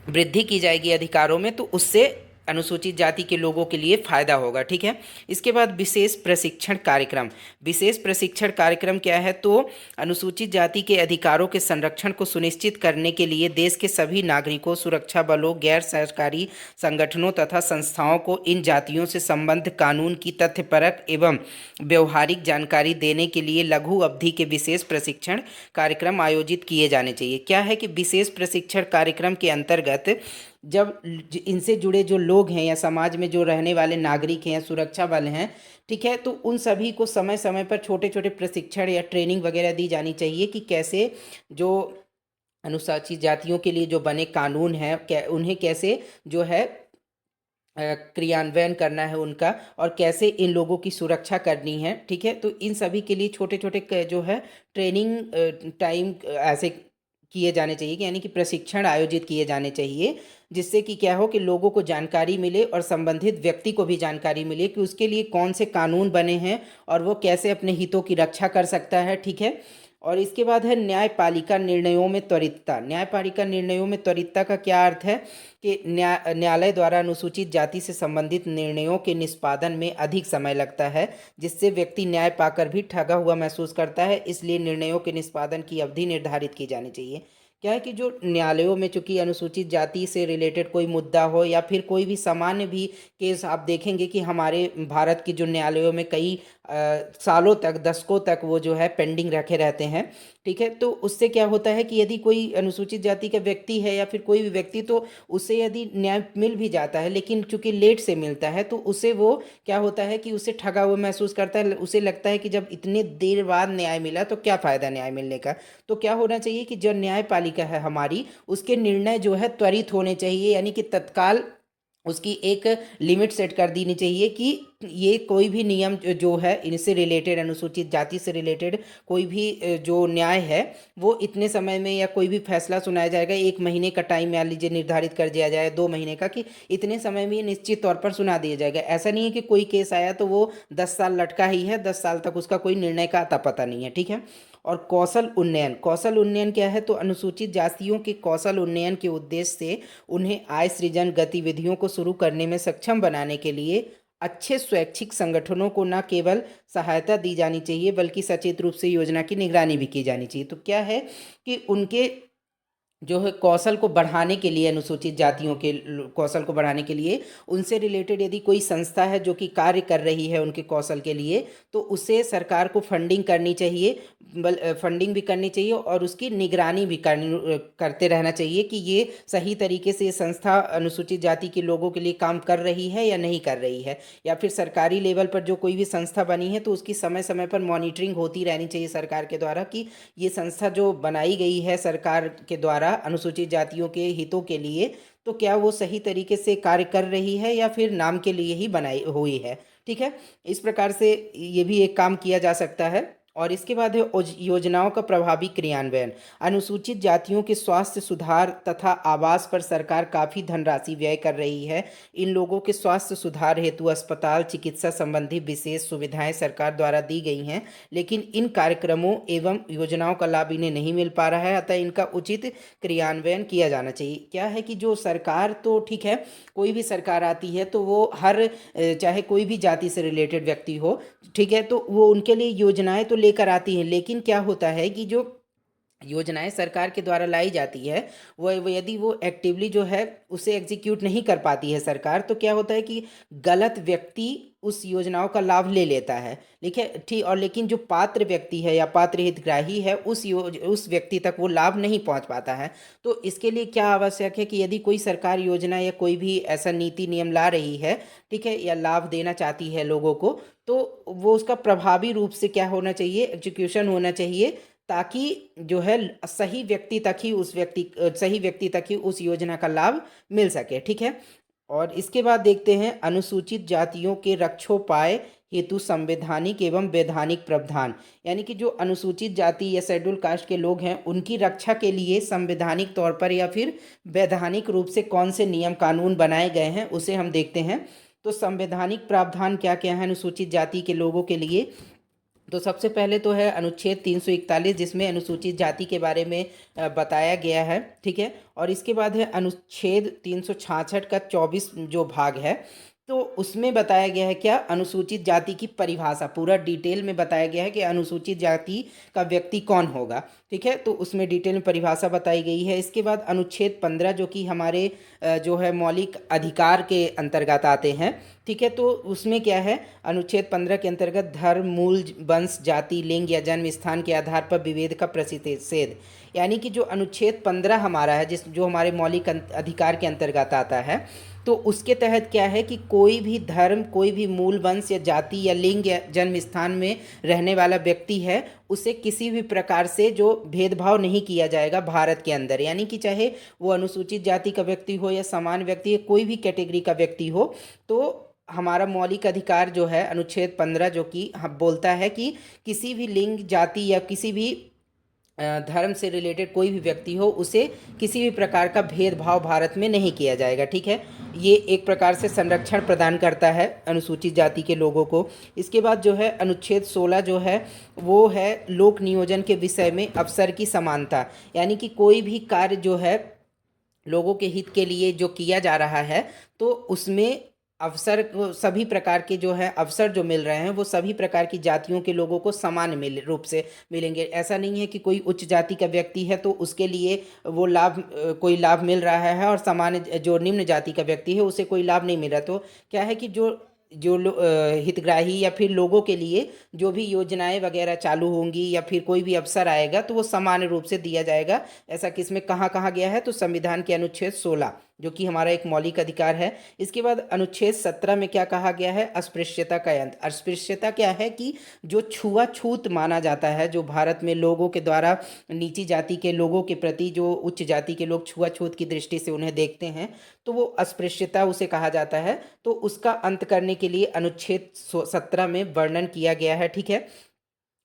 वृद्धि की जाएगी अधिकारों में, तो उससे अनुसूचित जाति के लोगों के लिए फायदा होगा, ठीक है। इसके बाद विशेष प्रशिक्षण कार्यक्रम। विशेष प्रशिक्षण कार्यक्रम क्या है, तो अनुसूचित जाति के अधिकारों के संरक्षण को सुनिश्चित करने के लिए देश के सभी नागरिकों, सुरक्षा बलों, गैर सरकारी संगठनों तथा संस्थाओं को इन जातियों से संबद्ध कानून की तथ्यपरक एवं व्यवहारिक जानकारी देने के लिए लघु अवधि के विशेष प्रशिक्षण कार्यक्रम आयोजित किए जाने चाहिए। क्या है कि विशेष प्रशिक्षण कार्यक्रम के अंतर्गत जब इनसे जुड़े जो लोग हैं या समाज में जो रहने वाले नागरिक हैं या सुरक्षा बल हैं, ठीक है, तो उन सभी को समय समय पर छोटे छोटे प्रशिक्षण या ट्रेनिंग वगैरह दी जानी चाहिए कि कैसे जो अनुसूचित जातियों के लिए जो बने कानून हैं उन्हें कैसे जो है क्रियान्वयन करना है उनका, और कैसे इन लोगों की सुरक्षा करनी है। ठीक है, तो इन सभी के लिए छोटे छोटे जो है ट्रेनिंग टाइम ऐसे किए जाने चाहिए कि यानी कि प्रशिक्षण आयोजित किए जाने चाहिए, जिससे कि क्या हो कि लोगों को जानकारी मिले और संबंधित व्यक्ति को भी जानकारी मिले कि उसके लिए कौन से कानून बने हैं और वो कैसे अपने हितों की रक्षा कर सकता है। ठीक है, और इसके बाद है न्यायपालिका निर्णयों में त्वरितता। न्यायपालिका निर्णयों में त्वरितता का क्या अर्थ है कि न्यायालय द्वारा अनुसूचित जाति से संबंधित निर्णयों के निष्पादन में अधिक समय लगता है, जिससे व्यक्ति न्याय पाकर भी ठगा हुआ महसूस करता है। इसलिए निर्णयों के निष्पादन की अवधि निर्धारित की जानी चाहिए। क्या है कि जो न्यायालयों में चूंकि अनुसूचित जाति से रिलेटेड कोई मुद्दा हो या फिर कोई भी सामान्य भी केस, आप देखेंगे कि हमारे भारत की जो न्यायालयों में कई सालों तक, दशकों तक वो जो है पेंडिंग रखे रहते हैं। ठीक है, तो उससे क्या होता है कि यदि कोई अनुसूचित जाति का व्यक्ति है या फिर कोई भी व्यक्ति, तो उसे यदि न्याय मिल भी जाता है लेकिन चूंकि लेट से मिलता है, तो उसे वो क्या होता है कि उसे ठगा हुआ महसूस करता है। उसे लगता है कि जब इतने देर बाद न्याय मिला तो क्या फ़ायदा न्याय मिलने का। तो क्या होना चाहिए कि जो न्यायपालिका है हमारी, उसके निर्णय जो है त्वरित होने चाहिए, यानी कि तत्काल उसकी एक लिमिट सेट कर देनी चाहिए कि ये कोई भी नियम जो है इनसे रिलेटेड, अनुसूचित जाति से रिलेटेड कोई भी जो न्याय है वो इतने समय में, या कोई भी फैसला सुनाया जाएगा 1 महीने का टाइम मान लीजिए निर्धारित कर दिया जाए, 2 महीने का, कि इतने समय में ये निश्चित तौर पर सुना दिया जाएगा। ऐसा नहीं है कि कोई केस आया तो वो 10 साल लटका ही है, 10 साल तक उसका कोई निर्णय का अता पता नहीं है। ठीक है, और कौशल उन्नयन। कौशल उन्नयन क्या है, तो अनुसूचित जातियों के कौशल उन्नयन के उद्देश्य से उन्हें आय सृजन गतिविधियों को शुरू करने में सक्षम बनाने के लिए अच्छे स्वैच्छिक संगठनों को न केवल सहायता दी जानी चाहिए बल्कि सचेत रूप से योजना की निगरानी भी की जानी चाहिए। तो क्या है कि उनके जो है कौशल को बढ़ाने के लिए, अनुसूचित जातियों के कौशल को बढ़ाने के लिए उनसे रिलेटेड यदि कोई संस्था है जो कि कार्य कर रही है उनके कौशल के लिए, तो उसे सरकार को फंडिंग करनी चाहिए, फंडिंग भी करनी चाहिए और उसकी निगरानी भी करते रहना चाहिए कि ये सही तरीके से ये संस्था अनुसूचित जाति के लोगों के लिए काम कर रही है या नहीं कर रही है। या फिर सरकारी लेवल पर जो कोई भी संस्था बनी है तो उसकी समय समय पर मॉनिटरिंग होती रहनी चाहिए सरकार के द्वारा कि ये संस्था जो बनाई गई है सरकार के द्वारा अनुसूचित जातियों के हितों के लिए, तो क्या वो सही तरीके से कार्य कर रही है या फिर नाम के लिए ही बनाई हुई है। ठीक है, इस प्रकार से ये भी एक काम किया जा सकता है। और इसके बाद है योजनाओं का प्रभावी क्रियान्वयन। अनुसूचित जातियों के स्वास्थ्य सुधार तथा आवास पर सरकार काफ़ी धनराशि व्यय कर रही है। इन लोगों के स्वास्थ्य सुधार हेतु अस्पताल, चिकित्सा संबंधी विशेष सुविधाएं सरकार द्वारा दी गई हैं, लेकिन इन कार्यक्रमों एवं योजनाओं का लाभ इन्हें नहीं मिल पा रहा है, अतः इनका उचित क्रियान्वयन किया जाना चाहिए। क्या है कि जो सरकार, तो ठीक है, कोई भी सरकार आती है तो वो हर चाहे कोई भी जाति से रिलेटेड व्यक्ति हो, ठीक है, तो वो उनके लिए योजनाएं तो लेकर आती हैं, लेकिन क्या होता है कि जो योजनाएं सरकार के द्वारा लाई जाती है वो यदि वो एक्टिवली जो है उसे एग्जीक्यूट नहीं कर पाती है सरकार, तो क्या होता है कि गलत व्यक्ति उस योजनाओं का लाभ ले लेता है। ठीक है, ठीक, और लेकिन जो पात्र व्यक्ति है या पात्र हितग्राही है उस व्यक्ति तक वो लाभ नहीं पहुंच पाता है। तो इसके लिए क्या आवश्यक है कि यदि कोई सरकार योजना या कोई भी ऐसा नीति नियम ला रही है, ठीक है, या लाभ देना चाहती है लोगों को, तो वो उसका प्रभावी रूप से क्या होना चाहिए, एग्जीक्यूशन होना चाहिए, ताकि जो है सही व्यक्ति तक ही उस योजना का लाभ मिल सके। ठीक है, और इसके बाद देखते हैं अनुसूचित जातियों के रक्षोपाय हेतु संवैधानिक एवं वैधानिक प्रावधान। यानी कि जो अनुसूचित जाति या शेड्यूल कास्ट के लोग हैं उनकी रक्षा के लिए संवैधानिक तौर पर या फिर वैधानिक रूप से कौन से नियम कानून बनाए गए हैं उसे हम देखते हैं। तो संवैधानिक प्रावधान क्या क्या है अनुसूचित जाति के लोगों के लिए। तो सबसे पहले तो है अनुच्छेद 341, जिसमें अनुसूचित जाति के बारे में बताया गया है। ठीक है, और इसके बाद है अनुच्छेद 366 का 24 जो भाग है, तो उसमें बताया गया है क्या, अनुसूचित जाति की परिभाषा पूरा डिटेल में बताया गया है कि अनुसूचित जाति का व्यक्ति कौन होगा। ठीक है, तो उसमें डिटेल में परिभाषा बताई गई है। इसके बाद अनुच्छेद 15 जो कि हमारे जो है मौलिक अधिकार के अंतर्गत आते हैं। ठीक है, तो उसमें क्या है, अनुच्छेद 15 के अंतर्गत धर्म, मूल, वंश, जाति, लिंग या जन्म स्थान के आधार पर विभेद का प्रतिषेध। यानी कि जो अनुच्छेद 15 हमारा है, जो हमारे मौलिक अधिकार के अंतर्गत आता है, तो उसके तहत क्या है कि कोई भी धर्म, कोई भी मूल वंश या जाति या लिंग या जन्म स्थान में रहने वाला व्यक्ति है, उसे किसी भी प्रकार से जो भेदभाव नहीं किया जाएगा भारत के अंदर। यानी कि चाहे वो अनुसूचित जाति का व्यक्ति हो या सामान्य व्यक्ति, कोई भी कैटेगरी का व्यक्ति हो, तो हमारा मौलिक अधिकार जो है अनुच्छेद 15 जो कि हम बोलता है कि किसी भी लिंग, जाति या किसी भी धर्म से रिलेटेड कोई भी व्यक्ति हो, उसे किसी भी प्रकार का भेदभाव भारत में नहीं किया जाएगा। ठीक है, ये एक प्रकार से संरक्षण प्रदान करता है अनुसूचित जाति के लोगों को। इसके बाद जो है अनुच्छेद 16 जो है वो है लोक नियोजन के विषय में अवसर की समानता। यानी कि कोई भी कार्य जो है लोगों के हित के लिए जो किया जा रहा है, तो उसमें अवसर सभी प्रकार के जो है अवसर जो मिल रहे हैं वो सभी प्रकार की जातियों के लोगों को समान मिल रूप से मिलेंगे। ऐसा नहीं है कि कोई उच्च जाति का व्यक्ति है तो उसके लिए वो लाभ, कोई लाभ मिल रहा है, और सामान्य जो निम्न जाति का व्यक्ति है उसे कोई लाभ नहीं मिल रहा। तो क्या है कि जो जो हितग्राही या फिर लोगों के लिए जो भी योजनाएं वगैरह चालू होंगी या फिर कोई भी अवसर आएगा तो वो समान रूप से दिया जाएगा। ऐसा किसमें कहाँ कहाँ गया है, तो संविधान के अनुच्छेद 16 जो कि हमारा एक मौलिक अधिकार है। इसके बाद अनुच्छेद 17 में क्या कहा गया है, अस्पृश्यता का अंत। अस्पृश्यता क्या है कि जो छुआछूत माना जाता है, जो भारत में लोगों के द्वारा नीची जाति के लोगों के प्रति जो उच्च जाति के लोग छुआछूत की दृष्टि से उन्हें देखते हैं, तो वो अस्पृश्यता उसे कहा जाता है। तो उसका अंत करने के लिए अनुच्छेद 17 में वर्णन किया गया है। ठीक है,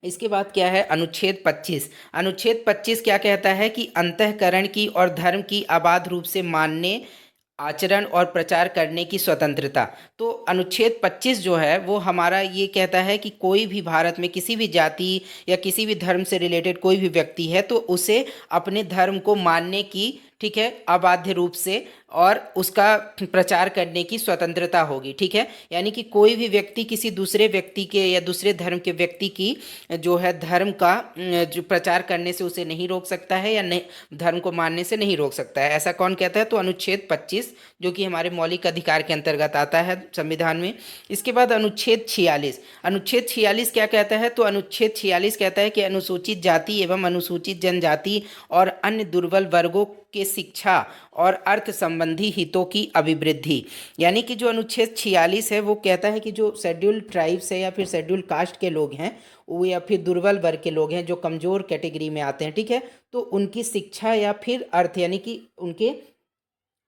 इसके बाद क्या है अनुच्छेद 25। अनुच्छेद 25 क्या कहता है कि अंतःकरण की और धर्म की अबाध रूप से मानने, आचरण और प्रचार करने की स्वतंत्रता। तो अनुच्छेद 25 जो है वो हमारा ये कहता है कि कोई भी भारत में किसी भी जाति या किसी भी धर्म से रिलेटेड कोई भी व्यक्ति है तो उसे अपने धर्म को मानने की, ठीक है, अबाध्य रूप से और उसका प्रचार करने की स्वतंत्रता होगी। ठीक है, यानी कि कोई भी व्यक्ति किसी दूसरे व्यक्ति के या दूसरे धर्म के व्यक्ति की जो है धर्म का जो प्रचार करने से उसे नहीं रोक सकता है, या नहीं धर्म को मानने से नहीं रोक सकता है। ऐसा कौन कहता है, तो अनुच्छेद 25 जो कि हमारे मौलिक अधिकार के अंतर्गत आता है संविधान में। इसके बाद अनुच्छेद 46। अनुच्छेद 46 क्या कहता है, तो अनुच्छेद 46 कहता है कि अनुसूचित जाति एवं अनुसूचित जनजाति और अन्य दुर्बल वर्गों के शिक्षा और अर्थ संबंधी हितों की अभिवृद्धि। यानी कि जो अनुच्छेद 46 है वो कहता है कि जो शेड्यूल्ड ट्राइब्स है या फिर शेड्यूल्ड कास्ट के लोग हैं, वो या फिर दुर्बल वर्ग के लोग हैं जो कमज़ोर कैटेगरी में आते हैं, ठीक है, तो उनकी शिक्षा या फिर अर्थ यानी कि उनके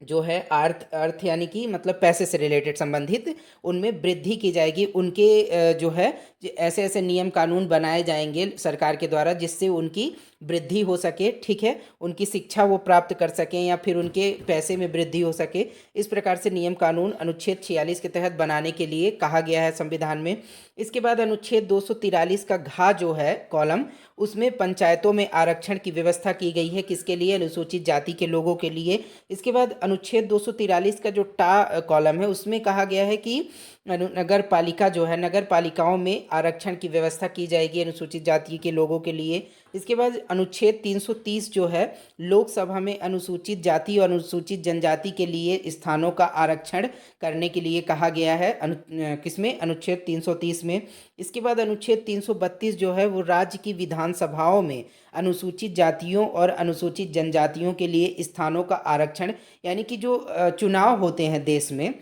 जो है अर्थ अर्थ यानी कि मतलब पैसे से रिलेटेड संबंधित उनमें वृद्धि की जाएगी। उनके जो है ऐसे ऐसे नियम कानून बनाए जाएंगे सरकार के द्वारा जिससे उनकी वृद्धि हो सके। ठीक है, उनकी शिक्षा वो प्राप्त कर सकें या फिर उनके पैसे में वृद्धि हो सके। इस प्रकार से नियम कानून अनुच्छेद 46 के तहत बनाने के लिए कहा गया है संविधान में। इसके बाद अनुच्छेद 243 का घ जो है कॉलम, उसमें पंचायतों में आरक्षण की व्यवस्था की गई है। किसके लिए, अनुसूचित जाति के लोगों के लिए। इसके बाद अनुच्छेद 243 का जो टा कॉलम है उसमें कहा गया है कि नगर पालिका जो है, नगर पालिकाओं में आरक्षण की व्यवस्था की जाएगी अनुसूचित जाति के लोगों के लिए। इसके बाद अनुच्छेद 330 जो है लोकसभा में अनुसूचित जाति और अनुसूचित जनजाति के लिए स्थानों का आरक्षण करने के लिए कहा गया है किसमें, अनुच्छेद 330 में। इसके बाद अनुच्छेद 332 जो है वो राज्य की विधानसभाओं में अनुसूचित जातियों और अनुसूचित जनजातियों के लिए स्थानों का आरक्षण, यानी कि जो चुनाव होते हैं देश में,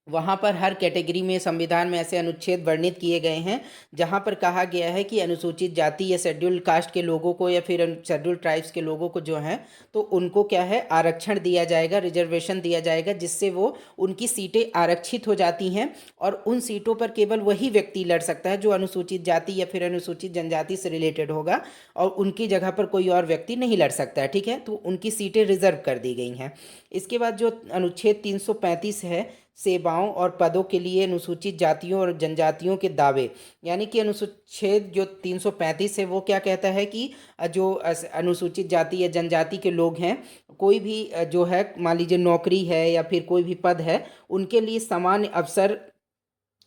वहाँ पर हर कैटेगरी में संविधान में ऐसे अनुच्छेद वर्णित किए गए हैं जहाँ पर कहा गया है कि अनुसूचित जाति या शेड्यूल्ड कास्ट के लोगों को या फिर शेड्यूल्ड ट्राइब्स के लोगों को जो है तो उनको क्या है आरक्षण दिया जाएगा, रिजर्वेशन दिया जाएगा, जिससे वो उनकी सीटें आरक्षित हो जाती हैं और उन सीटों पर केवल वही व्यक्ति लड़ सकता है जो अनुसूचित जाति या फिर अनुसूचित जनजाति से रिलेटेड होगा और उनकी जगह पर कोई और व्यक्ति नहीं लड़ सकता है। ठीक है, तो उनकी सीटें रिजर्व कर दी गई हैं। इसके बाद जो अनुच्छेद 335 है सेवाओं और पदों के लिए अनुसूचित जातियों और जनजातियों के दावे, यानी कि अनुच्छेद जो 335 है वो क्या कहता है कि जो अनुसूचित जाति या जनजाति के लोग हैं, कोई भी जो है मान लीजिए नौकरी है या फिर कोई भी पद है, उनके लिए समान अवसर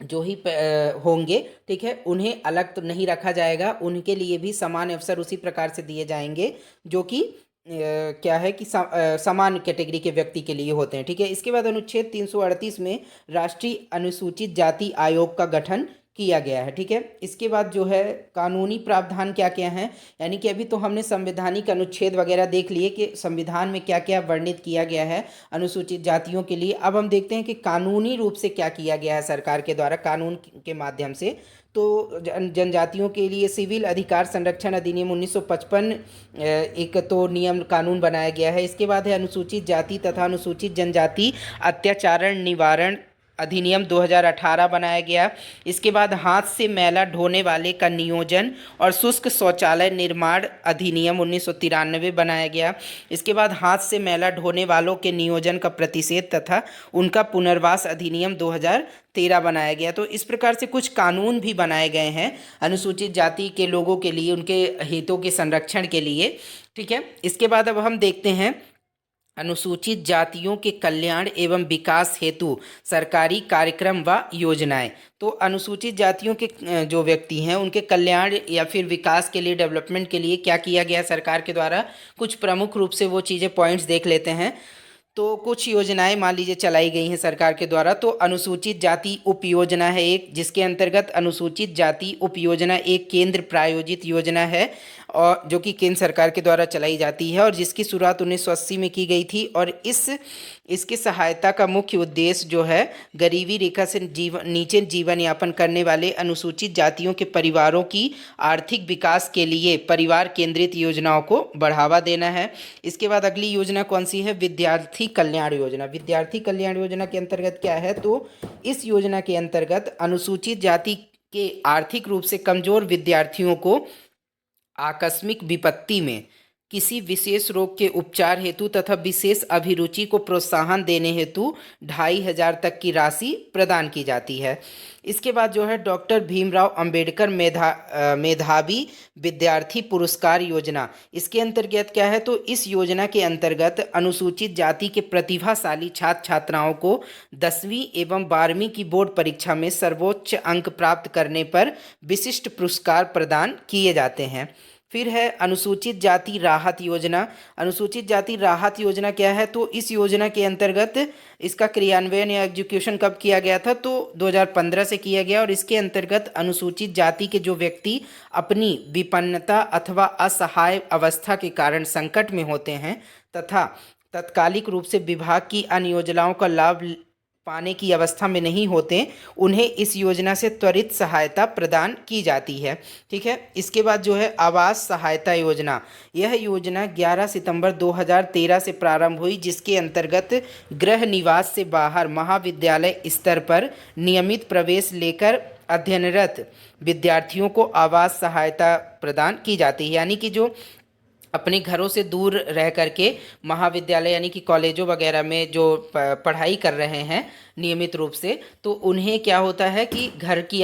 जो ही होंगे, ठीक है, उन्हें अलग तो नहीं रखा जाएगा, उनके लिए भी समान अवसर उसी प्रकार से दिए जाएंगे जो कि क्या है कि समान कैटेगरी के व्यक्ति के लिए होते हैं। ठीक है, इसके बाद अनुच्छेद 338 में राष्ट्रीय अनुसूचित जाति आयोग का गठन किया गया है। ठीक है, इसके बाद जो है कानूनी प्रावधान क्या क्या हैं, यानी कि अभी तो हमने संवैधानिक अनुच्छेद वगैरह देख लिए कि संविधान में क्या क्या वर्णित किया गया है अनुसूचित जातियों के लिए। अब हम देखते हैं कि कानूनी रूप से क्या किया गया है सरकार के द्वारा कानून के माध्यम से। तो जनजातियों के लिए सिविल अधिकार संरक्षण अधिनियम 1955 एक तो नियम कानून बनाया गया है। इसके बाद है अनुसूचित जाति तथा अनुसूचित जनजाति अत्याचारण निवारण अधिनियम 2018 बनाया गया। इसके बाद हाथ से मैला ढोने वाले का नियोजन और शुष्क शौचालय निर्माण अधिनियम 1993 बनाया गया। इसके बाद हाथ से मैला ढोने वालों के नियोजन का प्रतिषेध तथा उनका पुनर्वास अधिनियम 2013 बनाया गया। तो इस प्रकार से कुछ कानून भी बनाए गए हैं अनुसूचित जाति के लोगों के लिए, उनके हितों के संरक्षण के लिए। ठीक है, इसके बाद अब हम देखते हैं अनुसूचित जातियों के कल्याण एवं विकास हेतु सरकारी कार्यक्रम व योजनाएं। तो अनुसूचित जातियों के जो व्यक्ति हैं उनके कल्याण या फिर विकास के लिए, डेवलपमेंट के लिए क्या किया गया सरकार के द्वारा, कुछ प्रमुख रूप से वो चीज़ें पॉइंट्स देख लेते हैं। तो कुछ योजनाएं मान लीजिए चलाई गई हैं सरकार के द्वारा। तो अनुसूचित जाति उप योजना है एक, जिसके अंतर्गत अनुसूचित जाति उप योजना एक केंद्र प्रायोजित योजना है और जो कि केंद्र सरकार के द्वारा चलाई जाती है और जिसकी शुरुआत 1980 में की गई थी। और इसकी सहायता का मुख्य उद्देश्य जो है गरीबी रेखा से नीचे जीवन यापन करने वाले अनुसूचित जातियों के परिवारों की आर्थिक विकास के लिए परिवार केंद्रित योजनाओं को बढ़ावा देना है। इसके बाद अगली योजना कौन सी है, विद्यार्थी कल्याण योजना। विद्यार्थी कल्याण योजना के अंतर्गत क्या है, तो इस योजना के अंतर्गत अनुसूचित जाति के आर्थिक रूप से कमजोर विद्यार्थियों को आकस्मिक विपत्ति में किसी विशेष रोग के उपचार हेतु तथा विशेष अभिरुचि को प्रोत्साहन देने हेतु 2500 तक की राशि प्रदान की जाती है। इसके बाद जो है डॉक्टर भीमराव अंबेडकर मेधावी विद्यार्थी पुरस्कार योजना। इसके अंतर्गत क्या है, तो इस योजना के अंतर्गत अनुसूचित जाति के प्रतिभाशाली छात्र छात्राओं को 10वीं एवं 12वीं की बोर्ड परीक्षा में सर्वोच्च अंक प्राप्त करने पर विशिष्ट पुरस्कार प्रदान किए जाते हैं। फिर है अनुसूचित जाति राहत योजना। अनुसूचित जाति राहत योजना क्या है, तो इस योजना के अंतर्गत इसका क्रियान्वयन या एग्जीक्यूशन कब किया गया था, तो 2015 से किया गया। और इसके अंतर्गत अनुसूचित जाति के जो व्यक्ति अपनी विपन्नता अथवा असहाय अवस्था के कारण संकट में होते हैं तथा तत्कालिक रूप से विभाग की अन्य योजनाओं का लाभ पाने की अवस्था में नहीं होते, उन्हें इस योजना से त्वरित सहायता प्रदान की जाती है। ठीक है, इसके बाद जो है आवास सहायता योजना। यह योजना 11 सितंबर 2013 से प्रारंभ हुई, जिसके अंतर्गत गृह निवास से बाहर महाविद्यालय स्तर पर नियमित प्रवेश लेकर अध्ययनरत विद्यार्थियों को आवास सहायता प्रदान की जाती है। यानी कि जो अपने घरों से दूर रह करके महाविद्यालय यानी कि कॉलेजों वगैरह में जो पढ़ाई कर रहे हैं नियमित रूप से, तो उन्हें क्या होता है कि घर की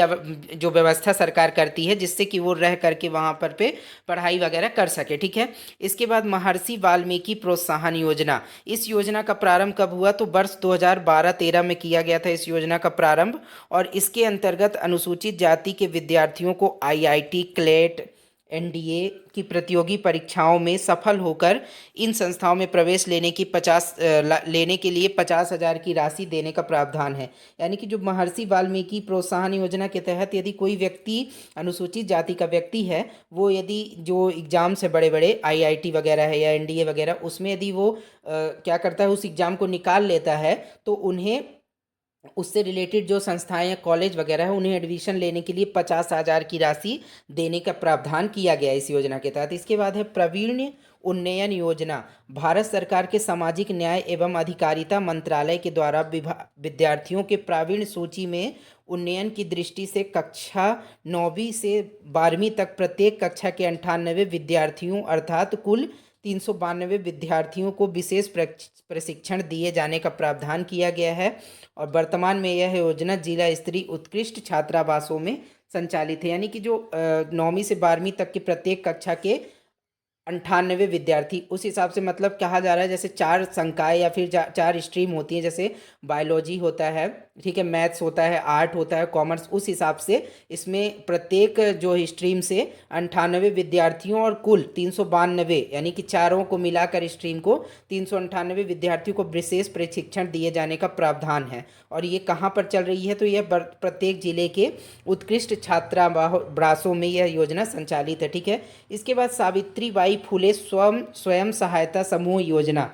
जो व्यवस्था सरकार करती है जिससे कि वो रह करके वहाँ पर पे पढ़ाई वगैरह कर सके। ठीक है, इसके बाद महर्षि वाल्मीकि प्रोत्साहन योजना। इस योजना का प्रारंभ कब हुआ, तो वर्ष 2012-13 में किया गया था इस योजना का प्रारंभ। और इसके अंतर्गत अनुसूचित जाति के विद्यार्थियों को आईआईटी, क्लेट, एनडीए की प्रतियोगी परीक्षाओं में सफल होकर इन संस्थाओं में प्रवेश लेने के लिए 50,000 की राशि देने का प्रावधान है। यानी कि जो महर्षि वाल्मीकि प्रोत्साहन योजना के तहत यदि कोई व्यक्ति अनुसूचित जाति का व्यक्ति है, वो यदि जो एग्ज़ाम से बड़े बड़े आईआईटी वगैरह है या एनडीए वगैरह, उसमें यदि वो क्या करता है, उस एग्ज़ाम को निकाल लेता है, तो उन्हें उससे रिलेटेड जो संस्थाएं या कॉलेज वगैरह है उन्हें एडमिशन लेने के लिए 50,000 की राशि देने का प्रावधान किया गया इस योजना के तहत। इसके बाद है प्रवीण उन्नयन योजना। भारत सरकार के सामाजिक न्याय एवं अधिकारिता मंत्रालय के द्वारा विद्यार्थियों के प्रावीण्य सूची में उन्नयन की दृष्टि से कक्षा 9वीं से 12वीं तक प्रत्येक कक्षा के 98 विद्यार्थियों अर्थात कुल 392 विद्यार्थियों को विशेष प्रशिक्षण दिए जाने का प्रावधान किया गया है। और वर्तमान में यह योजना जिला स्तरीय उत्कृष्ट छात्रावासों में संचालित है। यानी कि जो 9वीं से 12वीं तक की प्रत्येक कक्षा के 98 विद्यार्थी, उस हिसाब से मतलब कहा जा रहा है जैसे 4 संकाय या फिर 4 स्ट्रीम होती हैं, जैसे बायोलॉजी होता है, ठीक है, मैथ्स होता है, आर्ट होता है, कॉमर्स, उस हिसाब से इसमें प्रत्येक जो स्ट्रीम से 98 विद्यार्थियों और कुल 392, यानी कि चारों को मिलाकर स्ट्रीम को 398 विद्यार्थियों को विशेष प्रशिक्षण दिए जाने का प्रावधान है। और ये कहाँ पर चल रही है, तो यह प्रत्येक जिले के उत्कृष्ट छात्रावासों में यह योजना संचालित है। ठीक है, इसके बाद सावित्री बाई फुले स्वयं सहायता समूह योजना,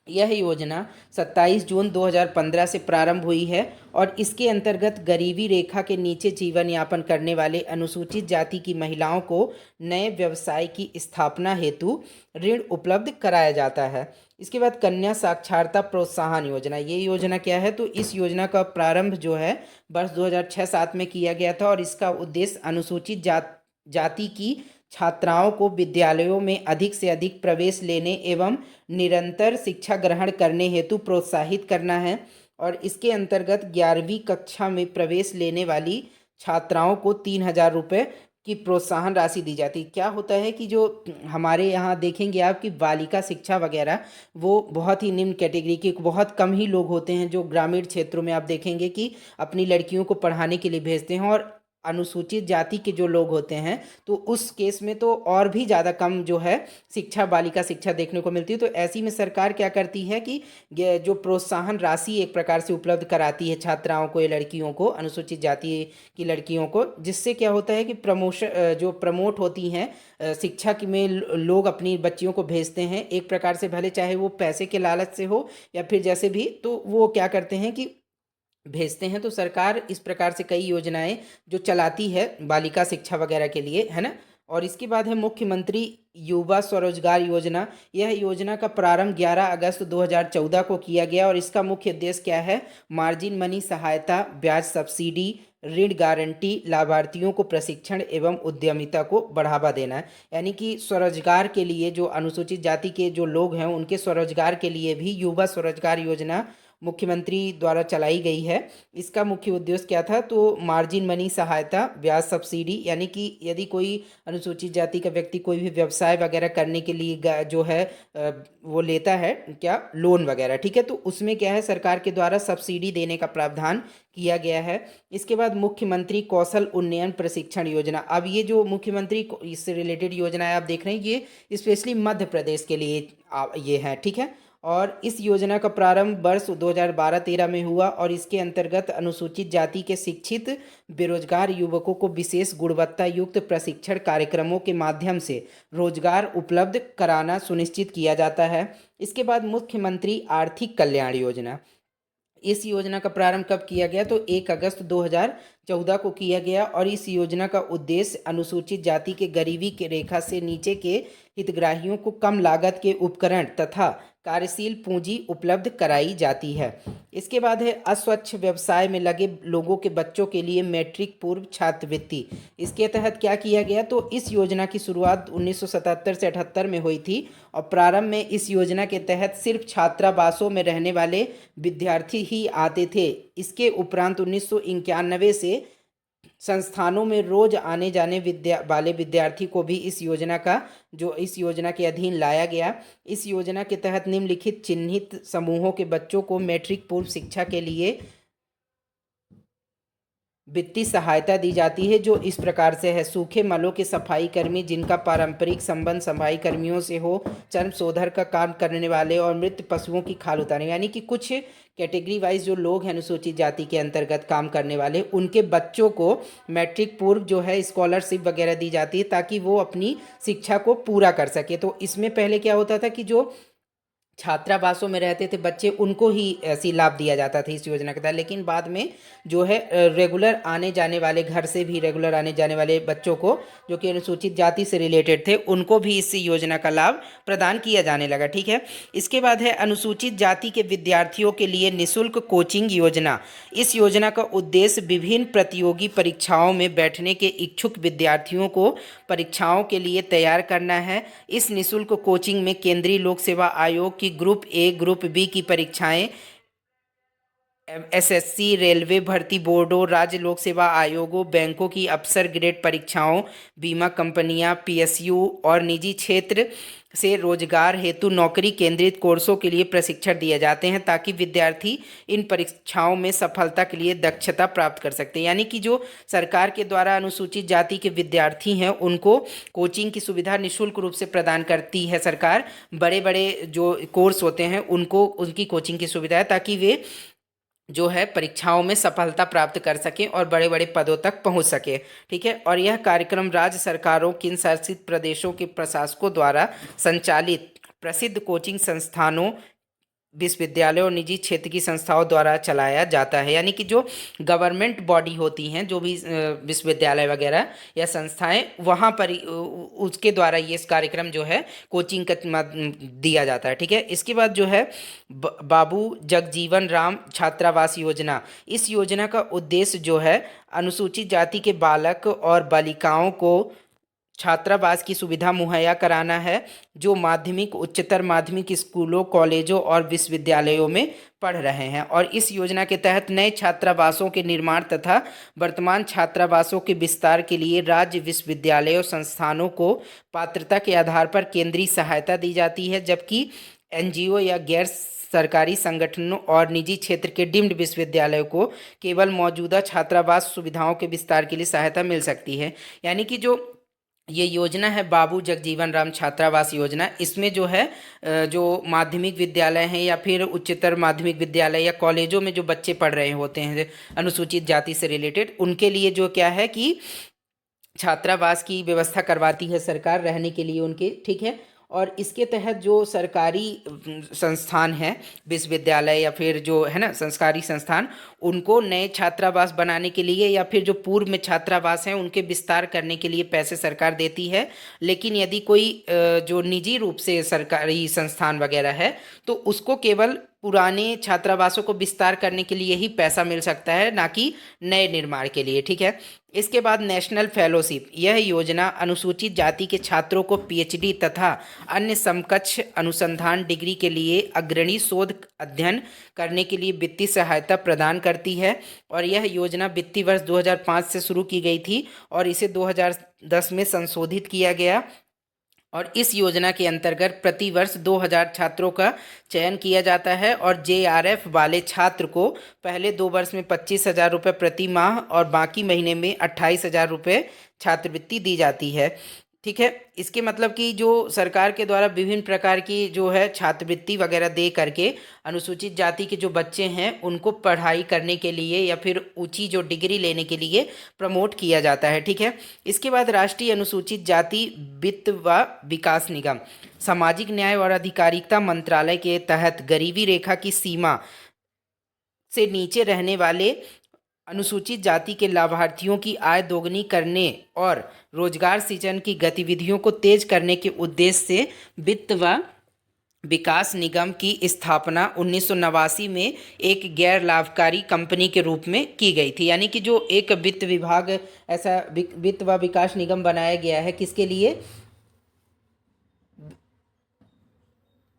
यह योजना 27 जून 2015 से प्रारंभ हुई है और इसके अंतर्गत गरीबी रेखा के नीचे जीवन यापन करने वाले अनुसूचित जाति की महिलाओं को नए व्यवसाय की स्थापना हेतु ऋण उपलब्ध कराया जाता है। इसके बाद कन्या साक्षरता प्रोत्साहन योजना, ये योजना क्या है, तो इस योजना का प्रारंभ जो है वर्ष 2006-07 में किया गया था और इसका उद्देश्य अनुसूचित जाति की छात्राओं को विद्यालयों में अधिक से अधिक प्रवेश लेने एवं निरंतर शिक्षा ग्रहण करने हेतु प्रोत्साहित करना है। और इसके अंतर्गत 11वीं कक्षा में प्रवेश लेने वाली छात्राओं को 3,000 रुपये की प्रोत्साहन राशि दी जाती है। क्या होता है कि जो हमारे यहाँ देखेंगे आप कि बालिका शिक्षा वगैरह वो बहुत ही निम्न कैटेगरी की, बहुत कम ही लोग होते हैं जो ग्रामीण क्षेत्रों में आप देखेंगे कि अपनी लड़कियों को पढ़ाने के लिए भेजते हैं, और अनुसूचित जाति के जो लोग होते हैं तो उस केस में तो और भी ज़्यादा कम जो है शिक्षा, बालिका शिक्षा देखने को मिलती है। तो ऐसी में सरकार क्या करती है कि ये जो प्रोत्साहन राशि एक प्रकार से उपलब्ध कराती है छात्राओं को, ये लड़कियों को, अनुसूचित जाति की लड़कियों को, जिससे क्या होता है कि जो प्रमोट होती हैं शिक्षा की में लोग अपनी बच्चियों को भेजते हैं एक प्रकार से, भले चाहे वो पैसे के लालच से हो या फिर जैसे भी, तो वो क्या करते हैं कि भेजते हैं। तो सरकार इस प्रकार से कई योजनाएं जो चलाती है बालिका शिक्षा वगैरह के लिए, है ना। और इसके बाद है मुख्यमंत्री युवा स्वरोजगार योजना। यह योजना का प्रारंभ 11 अगस्त 2014 को किया गया और इसका मुख्य उद्देश्य क्या है, मार्जिन मनी सहायता, ब्याज सब्सिडी, ऋण गारंटी, लाभार्थियों को प्रशिक्षण एवं उद्यमिता को बढ़ावा देना है। यानी कि स्वरोजगार के लिए जो अनुसूचित जाति के जो लोग हैं उनके स्वरोजगार के लिए भी युवा स्वरोजगार योजना मुख्यमंत्री द्वारा चलाई गई है। इसका मुख्य उद्देश्य क्या था, तो मार्जिन मनी सहायता, ब्याज सब्सिडी, यानी कि यदि कोई अनुसूचित जाति का व्यक्ति कोई भी व्यवसाय वगैरह करने के लिए जो है वो लेता है क्या, लोन वगैरह, ठीक है, तो उसमें क्या है सरकार के द्वारा सब्सिडी देने का प्रावधान किया गया है। इसके बाद मुख्यमंत्री कौशल उन्नयन प्रशिक्षण योजना। अब ये जो मुख्यमंत्री इससे रिलेटेड योजना है आप देख रहे हैं, ये स्पेशली मध्य प्रदेश के लिए ये है, ठीक है। और इस योजना का प्रारंभ वर्ष 2012-13 में हुआ और इसके अंतर्गत अनुसूचित जाति के शिक्षित बेरोजगार युवकों को विशेष गुणवत्ता युक्त प्रशिक्षण कार्यक्रमों के माध्यम से रोजगार उपलब्ध कराना सुनिश्चित किया जाता है। इसके बाद मुख्यमंत्री आर्थिक कल्याण योजना। इस योजना का प्रारंभ कब किया गया, तो 1 अगस्त 2014 को किया गया और इस योजना का उद्देश्य अनुसूचित जाति के गरीबी के रेखा से नीचे के हितग्राहियों को कम लागत के उपकरण तथा कार्यशील पूंजी उपलब्ध कराई जाती है। इसके बाद है अस्वच्छ व्यवसाय में लगे लोगों के बच्चों के लिए मैट्रिक पूर्व छात्रवृत्ति। इसके तहत क्या किया गया, तो इस योजना की शुरुआत 1977 से 78 में हुई थी और प्रारंभ में इस योजना के तहत सिर्फ छात्रावासों में रहने वाले विद्यार्थी ही आते थे। इसके उपरांत 1991 से संस्थानों में रोज आने जाने वाले विद्यार्थी को भी इस योजना के अधीन लाया गया। इस योजना के तहत निम्नलिखित चिन्हित समूहों के बच्चों को मैट्रिक पूर्व शिक्षा के लिए वित्तीय सहायता दी जाती है, जो इस प्रकार से है। सूखे मलों के सफाई कर्मी जिनका पारंपरिक संबंध सफाई कर्मियों से हो, चर्म शोधन का काम करने वाले और मृत पशुओं की खाल उतारने, यानी कि कुछ कैटेगरी वाइज जो लोग हैं अनुसूचित जाति के अंतर्गत काम करने वाले, उनके बच्चों को मैट्रिक पूर्व जो है स्कॉलरशिप वगैरह दी जाती है ताकि वो अपनी शिक्षा को पूरा कर सके। तो इसमें पहले क्या होता था कि जो छात्रावासों में रहते थे बच्चे उनको ही ऐसी लाभ दिया जाता था इस योजना के तहत, लेकिन बाद में जो है रेगुलर आने जाने वाले, घर से भी रेगुलर आने जाने वाले बच्चों को जो कि अनुसूचित जाति से रिलेटेड थे उनको भी इस योजना का लाभ प्रदान किया जाने लगा, ठीक है। इसके बाद है अनुसूचित जाति के विद्यार्थियों के लिए निःशुल्क कोचिंग योजना। इस योजना का उद्देश्य विभिन्न प्रतियोगी परीक्षाओं में बैठने के इच्छुक विद्यार्थियों को परीक्षाओं के लिए तैयार करना है। इस निःशुल्क कोचिंग में केंद्रीय लोक सेवा आयोग की ग्रुप ए, ग्रुप बी की परीक्षाएं, एसएससी, रेलवे भर्ती बोर्डों, राज्य लोक सेवा आयोगों, बैंकों की अफसर ग्रेड परीक्षाओं, बीमा कंपनियां, पीएसयू और निजी क्षेत्र से रोजगार हेतु नौकरी केंद्रित कोर्सों के लिए प्रशिक्षण दिए जाते हैं ताकि विद्यार्थी इन परीक्षाओं में सफलता के लिए दक्षता प्राप्त कर सकते हैं। यानी कि जो सरकार के द्वारा अनुसूचित जाति के विद्यार्थी हैं उनको कोचिंग की सुविधा निःशुल्क रूप से प्रदान करती है सरकार। बड़े बड़े जो कोर्स होते हैं उनको उनकी कोचिंग की सुविधा है ताकि वे जो है परीक्षाओं में सफलता प्राप्त कर सकें और बड़े बड़े पदों तक पहुंच सके। ठीक है, और यह कार्यक्रम राज्य सरकारों, केंद्र शासित प्रदेशों के प्रशासकों द्वारा संचालित प्रसिद्ध कोचिंग संस्थानों, विश्वविद्यालयों और निजी क्षेत्र की संस्थाओं द्वारा चलाया जाता है। यानी कि जो गवर्नमेंट बॉडी होती हैं, जो भी विश्वविद्यालय वगैरह या संस्थाएं, वहाँ पर उसके द्वारा ये इस कार्यक्रम जो है कोचिंग का दिया जाता है। ठीक है, इसके बाद जो है बाबू जगजीवन राम छात्रावास योजना। इस योजना का उद्देश्य जो है अनुसूचित जाति के बालक और बालिकाओं को छात्रावास की सुविधा मुहैया कराना है जो माध्यमिक, उच्चतर माध्यमिक स्कूलों, कॉलेजों और विश्वविद्यालयों में पढ़ रहे हैं। और इस योजना के तहत नए छात्रावासों के निर्माण तथा वर्तमान छात्रावासों के विस्तार के लिए राज्य विश्वविद्यालयों संस्थानों को पात्रता के आधार पर केंद्रीय सहायता दी जाती है, जबकि एनजीओ या गैर सरकारी संगठनों और निजी क्षेत्र के डीम्ड विश्वविद्यालयों को केवल मौजूदा छात्रावास सुविधाओं के विस्तार के लिए सहायता मिल सकती है। यानी कि जो ये योजना है बाबू जगजीवन राम छात्रावास योजना, इसमें जो है जो माध्यमिक विद्यालय हैं या फिर उच्चतर माध्यमिक विद्यालय या कॉलेजों में जो बच्चे पढ़ रहे होते हैं अनुसूचित जाति से रिलेटेड, उनके लिए जो क्या है कि छात्रावास की व्यवस्था करवाती है सरकार रहने के लिए उनके। ठीक है, और इसके तहत जो सरकारी संस्थान है, विश्वविद्यालय या फिर जो है ना संस्कारी संस्थान, उनको नए छात्रावास बनाने के लिए या फिर जो पूर्व में छात्रावास हैं उनके विस्तार करने के लिए पैसे सरकार देती है। लेकिन यदि कोई जो निजी रूप से सरकारी संस्थान वगैरह है तो उसको केवल पुराने छात्रावासों को विस्तार करने के लिए ही पैसा मिल सकता है, ना कि नए निर्माण के लिए। ठीक है, इसके बाद नेशनल फेलोशिप। यह योजना अनुसूचित जाति के छात्रों को पीएचडी तथा अन्य समकक्ष अनुसंधान डिग्री के लिए अग्रणी शोध अध्ययन करने के लिए वित्तीय सहायता प्रदान करती है। और यह योजना वित्तीय वर्ष 2005 से शुरू की गई थी और इसे 2010 में संशोधित किया गया। और इस योजना के अंतर्गत प्रति वर्ष 2000 छात्रों का चयन किया जाता है और जेआरएफ वाले छात्र को पहले 2 वर्ष में 25,000 रुपये प्रति माह और बाकी महीने में 28,000 रुपये छात्रवृत्ति दी जाती है। ठीक है, इसके मतलब कि जो सरकार के द्वारा विभिन्न प्रकार की जो है छात्रवृत्ति वगैरह दे करके अनुसूचित जाति के जो बच्चे हैं उनको पढ़ाई करने के लिए या फिर ऊंची जो डिग्री लेने के लिए प्रमोट किया जाता है। ठीक है, इसके बाद राष्ट्रीय अनुसूचित जाति वित्त व विकास निगम सामाजिक न्याय और अधिकारिता मंत्रालय के तहत गरीबी रेखा की सीमा से नीचे रहने वाले अनुसूचित जाति के लाभार्थियों की आय दोगुनी करने और रोजगार सृजन की गतिविधियों को तेज करने के उद्देश्य से वित्त व विकास निगम की स्थापना 1989 में एक गैर लाभकारी कंपनी के रूप में की गई थी। यानी कि जो एक वित्त विभाग, ऐसा वित्त व विकास निगम बनाया गया है, किसके लिए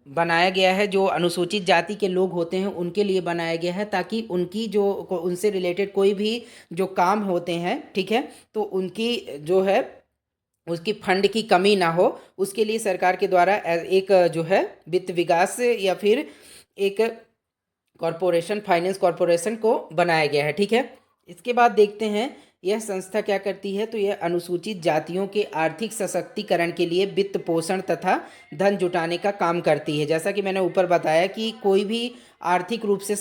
बनाया गया है? जो अनुसूचित जाति के लोग होते हैं उनके लिए बनाया गया है, ताकि उनकी जो उनसे रिलेटेड कोई भी जो काम होते हैं, ठीक है, तो उनकी जो है उसकी फंड की कमी ना हो, उसके लिए सरकार के द्वारा एक जो है वित्त विकास या फिर एक कॉरपोरेशन, फाइनेंस कॉरपोरेशन को बनाया गया है। ठीक है, इसके बाद देखते हैं यह संस्था क्या करती है। तो यह अनुसूचित जातियों के आर्थिक सशक्तिकरण के लिए वित्त पोषण तथा धन जुटाने का काम करती है। जैसा कि मैंने ऊपर बताया कि कोई भी आर्थिक रूप से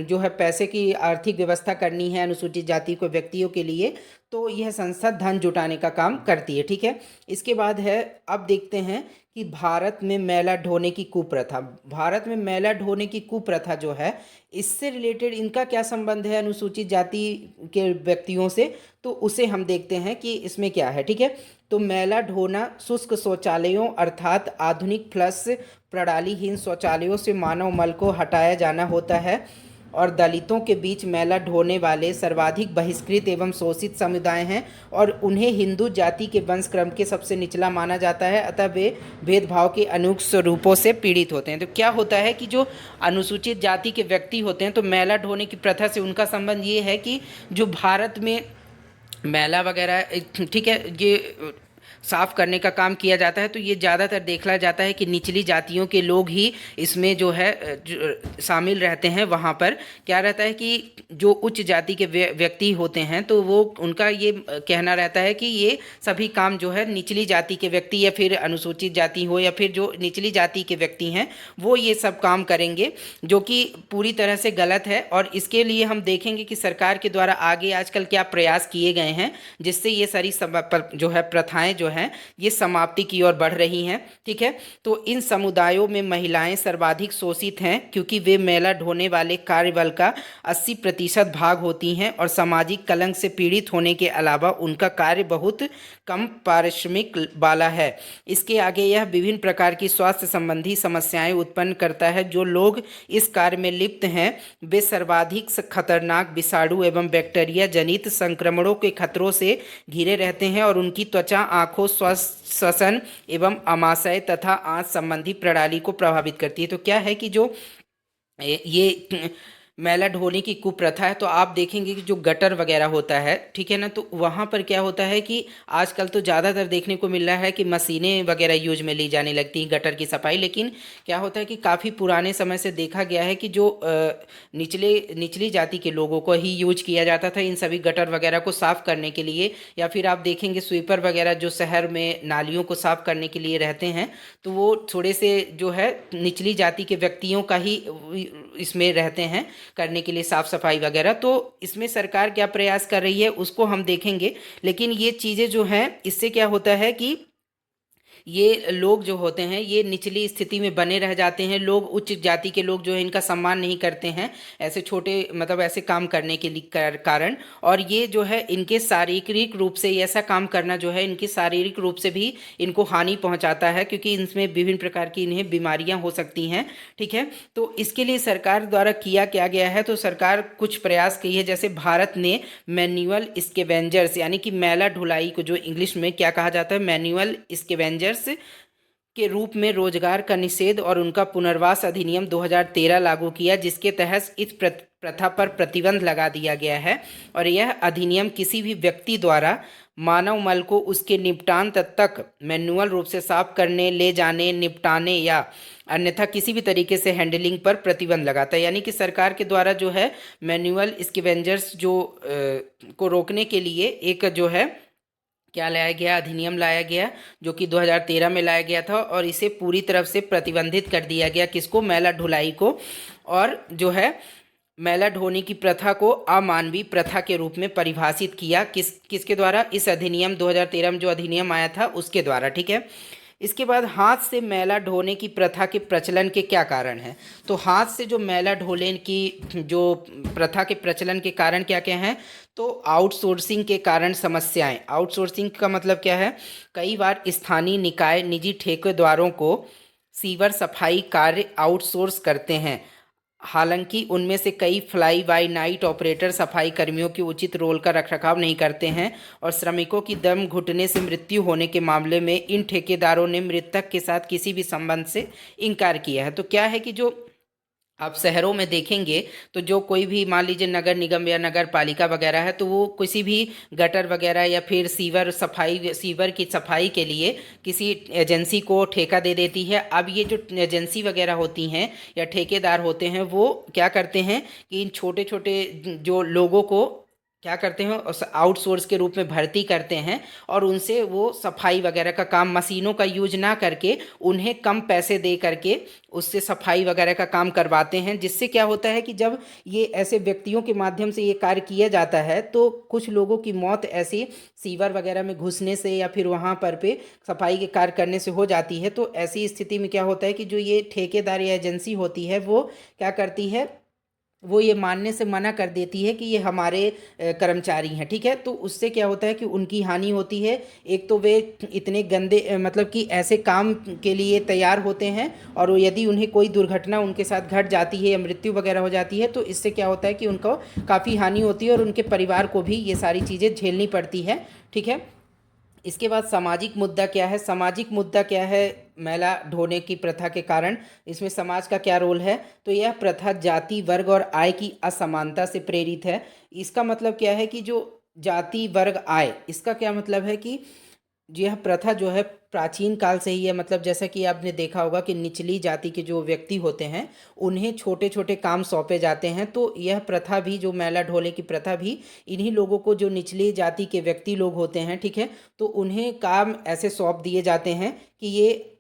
जो है पैसे की आर्थिक व्यवस्था करनी है अनुसूचित जाति को व्यक्तियों के लिए, तो यह संस्था धन जुटाने का काम करती है। ठीक है, इसके बाद है, अब देखते हैं कि भारत में मैला ढोने की कुप्रथा। भारत में मैला ढोने की कुप्रथा जो है, इससे रिलेटेड इनका क्या संबंध है अनुसूचित जाति के व्यक्तियों से, तो उसे हम देखते हैं कि इसमें क्या है। ठीक है, तो मैला ढोना शुष्क शौचालयों अर्थात आधुनिक फ्लश प्रणालीहीन शौचालयों से मानव मल को हटाया जाना होता है और दलितों के बीच मैला ढोने वाले सर्वाधिक बहिष्कृत एवं शोषित समुदाय हैं और उन्हें हिंदू जाति के वंशक्रम के सबसे निचला माना जाता है, अतः वे भेदभाव के अनेक स्वरूपों से पीड़ित होते हैं। तो क्या होता है कि जो अनुसूचित जाति के व्यक्ति होते हैं, तो मैला ढोने की प्रथा से उनका संबंध ये है कि जो भारत में मैला वगैरह, ठीक है, ये साफ करने का काम किया जाता है, तो ये ज़्यादातर देखा जाता है कि निचली जातियों के लोग ही इसमें जो है शामिल रहते हैं। वहाँ पर क्या रहता है कि जो उच्च जाति के व्यक्ति होते हैं तो वो उनका ये कहना रहता है कि ये सभी काम जो है निचली जाति के व्यक्ति या फिर अनुसूचित जाति हो या फिर जो निचली जाति के व्यक्ति हैं वो ये सब काम करेंगे, जो कि पूरी तरह से गलत है। और इसके लिए हम देखेंगे कि सरकार के द्वारा आगे आजकल क्या प्रयास किए गए हैं, जिससे ये सारी जो है प्रथाएं जो हैं ये समाप्ति की ओर बढ़ रही हैं। ठीक है, तो इन समुदायों में महिलाएं सर्वाधिक शोषित हैं, क्योंकि वे मैला ढोने वाले कार्यबल का 80% भाग होती हैं और सामाजिक कलंक से पीड़ित होने के अलावा उनका कार्य बहुत कम पारिश्रमिक वाला है। इसके आगे यह विभिन्न प्रकार की स्वास्थ्य संबंधी समस्याएं उत्पन्न करता है। जो लोग इस कार्य में लिप्त हैं वे सर्वाधिक खतरनाक विषाणु एवं बैक्टीरिया जनित संक्रमणों के खतरों से घिरे रहते हैं और उनकी त्वचा, आंखों, श्वसन एवं आमाशय तथा आंत संबंधी प्रणाली को प्रभावित करती है। तो क्या है कि जो ये मैला ढोने की कुप्रथा है, तो आप देखेंगे कि जो गटर वगैरह होता है, ठीक है ना, तो वहाँ पर क्या होता है कि आजकल तो ज़्यादातर देखने को मिल रहा है कि मशीनें वगैरह यूज में ली जाने लगती हैं गटर की सफाई। लेकिन क्या होता है कि काफ़ी पुराने समय से देखा गया है कि जो निचली जाति के लोगों को ही यूज किया जाता था इन सभी गटर वगैरह को साफ़ करने के लिए। या फिर आप देखेंगे स्वीपर वगैरह जो शहर में नालियों को साफ़ करने के लिए रहते हैं, तो वो थोड़े से जो है निचली जाति के व्यक्तियों का ही इसमें रहते हैं करने के लिए साफ सफाई वगैरह। तो इसमें सरकार क्या प्रयास कर रही है उसको हम देखेंगे। लेकिन ये चीज़ें जो हैं इससे क्या होता है कि ये लोग जो होते हैं ये निचली स्थिति में बने रह जाते हैं। लोग उच्च जाति के लोग जो है इनका सम्मान नहीं करते हैं ऐसे छोटे मतलब ऐसे काम करने के लिए कारण। और ये जो है इनके शारीरिक रूप से ऐसा काम करना जो है इनके शारीरिक रूप से भी इनको हानि पहुंचाता है, क्योंकि इनमें विभिन्न प्रकार की इन्हें बीमारियां हो सकती हैं। ठीक है, तो इसके लिए सरकार द्वारा किया क्या गया है, तो सरकार कुछ प्रयास की है। जैसे भारत ने मैनुअल स्कैवेंजर्स यानी कि मैला ढुलाई को जो इंग्लिश में क्या कहा जाता है, मैनुअल स्कैवेंजर्स के रूप में रोजगार का निषेध और उनका पुनर्वास अधिनियम 2013 लागू किया, जिसके तहत इस प्रथा पर प्रतिबंध लगा दिया गया है। और यह अधिनियम किसी भी व्यक्ति द्वारा मानव मल को उसके निपटान तक मैनुअल रूप से साफ करने, ले जाने, निपटाने या अन्यथा किसी भी तरीके से हैंडलिंग पर प्रतिबंध लगाता है। यानी कि सरकार के द्वारा जो है मैनुअल स्कैवेंजर्स जो को रोकने के लिए एक जो है क्या लाया गया, अधिनियम लाया गया, जो कि 2013 में लाया गया था। और इसे पूरी तरफ से प्रतिबंधित कर दिया गया, किसको, मैला ढुलाई को। और जो है मैला ढोने की प्रथा को अमानवीय प्रथा के रूप में परिभाषित किया, किसके द्वारा, इस अधिनियम 2013 में जो अधिनियम आया था उसके द्वारा। ठीक है, इसके बाद हाथ से मैला ढोने की प्रथा के प्रचलन के क्या कारण हैं, तो हाथ से जो मैला ढोने की जो प्रथा के प्रचलन के कारण क्या क्या हैं, तो आउटसोर्सिंग के कारण समस्याएं। आउटसोर्सिंग का मतलब क्या है, कई बार स्थानीय निकाय निजी ठेकेदारों को सीवर सफाई कार्य आउटसोर्स करते हैं। हालांकि उनमें से कई फ्लाई बाय नाइट ऑपरेटर सफाई कर्मियों के उचित रोल का रखरखाव नहीं करते हैं और श्रमिकों की दम घुटने से मृत्यु होने के मामले में इन ठेकेदारों ने मृतक के साथ किसी भी संबंध से इनकार किया है। तो क्या है कि जो आप शहरों में देखेंगे तो जो कोई भी मान लीजिए नगर निगम या नगर पालिका वगैरह है, तो वो किसी भी गटर वगैरह या फिर सीवर की सफाई के लिए किसी एजेंसी को ठेका दे देती है। अब ये जो एजेंसी वगैरह होती हैं या ठेकेदार होते हैं वो क्या करते हैं कि इन छोटे छोटे जो लोगों को क्या करते हैं, आउटसोर्स के रूप में भर्ती करते हैं और उनसे वो सफाई वगैरह का काम मशीनों का यूज ना करके उन्हें कम पैसे दे करके उससे सफाई वगैरह का काम करवाते हैं। जिससे क्या होता है कि जब ये ऐसे व्यक्तियों के माध्यम से ये कार्य किया जाता है तो कुछ लोगों की मौत ऐसी सीवर वगैरह में घुसने से या फिर वहाँ पर पे सफाई के कार्य करने से हो जाती है। तो ऐसी स्थिति में क्या होता है कि जो ये ठेकेदार या एजेंसी होती है वो क्या करती है, वो ये मानने से मना कर देती है कि ये हमारे कर्मचारी हैं। ठीक है, तो उससे क्या होता है कि उनकी हानि होती है। एक तो वे इतने गंदे मतलब कि ऐसे काम के लिए तैयार होते हैं और यदि उन्हें कोई दुर्घटना उनके साथ घट जाती है या मृत्यु वगैरह हो जाती है तो इससे क्या होता है कि उनको काफ़ी हानि होती है और उनके परिवार को भी ये सारी चीज़ें झेलनी पड़ती है। ठीक है, इसके बाद सामाजिक मुद्दा क्या है, सामाजिक मुद्दा क्या है मैला ढोने की प्रथा के कारण, इसमें समाज का क्या रोल है, तो यह प्रथा जाति, वर्ग और आय की असमानता से प्रेरित है। इसका मतलब क्या है कि जो जाति, वर्ग, आय, इसका क्या मतलब है कि यह प्रथा जो है प्राचीन काल से ही है। मतलब जैसा कि आपने देखा होगा कि निचली जाति के जो व्यक्ति होते हैं उन्हें छोटे छोटे काम सौंपे जाते हैं, तो यह प्रथा भी, जो मेला ढोले की प्रथा भी, इन्हीं लोगों को, जो निचली जाति के व्यक्ति लोग होते हैं, ठीक है, तो उन्हें काम ऐसे सौंप दिए जाते हैं कि ये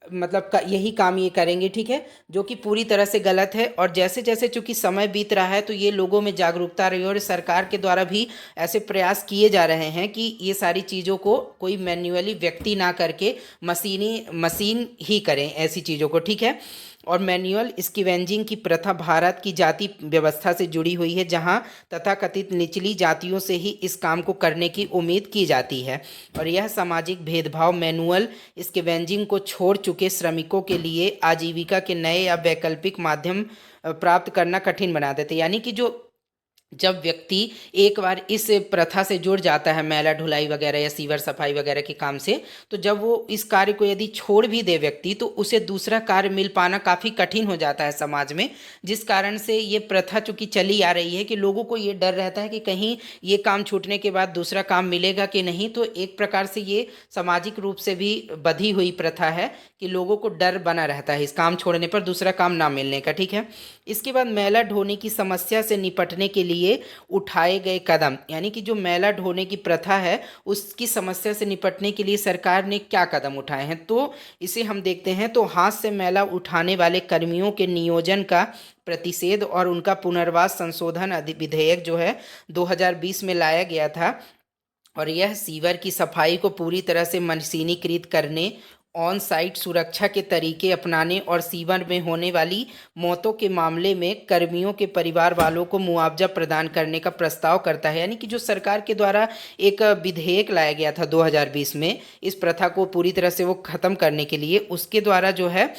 मतलब यही काम ये करेंगे, ठीक है, जो कि पूरी तरह से गलत है। और जैसे जैसे चूंकि समय बीत रहा है तो ये लोगों में जागरूकता रही है, और सरकार के द्वारा भी ऐसे प्रयास किए जा रहे हैं कि ये सारी चीज़ों को कोई मैन्युअली व्यक्ति ना करके मशीन ही करें ऐसी चीज़ों को, ठीक है। और मैनुअल स्किवेंजिंग की प्रथा भारत की जाति व्यवस्था से जुड़ी हुई है, जहां तथाकथित निचली जातियों से ही इस काम को करने की उम्मीद की जाती है। और यह सामाजिक भेदभाव मैनुअल स्किवेंजिंग को छोड़ चुके श्रमिकों के लिए आजीविका के नए या वैकल्पिक माध्यम प्राप्त करना कठिन बना देते, यानी कि जो जब व्यक्ति एक बार इस प्रथा से जुड़ जाता है, मेला ढुलाई वगैरह या सीवर सफाई वगैरह के काम से, तो जब वो इस कार्य को यदि छोड़ भी दे व्यक्ति, तो उसे दूसरा कार्य मिल पाना काफ़ी कठिन हो जाता है समाज में। जिस कारण से ये प्रथा चूंकि चली आ रही है कि लोगों को ये डर रहता है कि कहीं ये काम छूटने के बाद दूसरा काम मिलेगा कि नहीं, तो एक प्रकार से ये सामाजिक रूप से भी बधी हुई प्रथा है कि लोगों को डर बना रहता है इस काम छोड़ने पर दूसरा काम ना मिलने का, ठीक है। इसके बाद मेला ढोने की समस्या से निपटने के लिए उठाए गए कदम, यानी कि जो मेला ढोने की प्रथा है उसकी समस्या से निपटने के लिए सरकार ने क्या कदम उठाए हैं, तो इसे हम देखते हैं। तो हाथ से मेला उठाने वाले कर्मियों के नियोजन का प्रतिषेध और उनका पुनर्वास संशोधन विधेयक जो है 2020 में लाया गया था। और यह सीवर की सफाई को पूरी तरह से मशीनीकृत करने, ऑन साइट सुरक्षा के तरीके अपनाने और सीवर में होने वाली मौतों के मामले में कर्मियों के परिवार वालों को मुआवजा प्रदान करने का प्रस्ताव करता है। यानी कि जो सरकार के द्वारा एक विधेयक लाया गया था 2020 में इस प्रथा को पूरी तरह से वो ख़त्म करने के लिए, उसके द्वारा जो है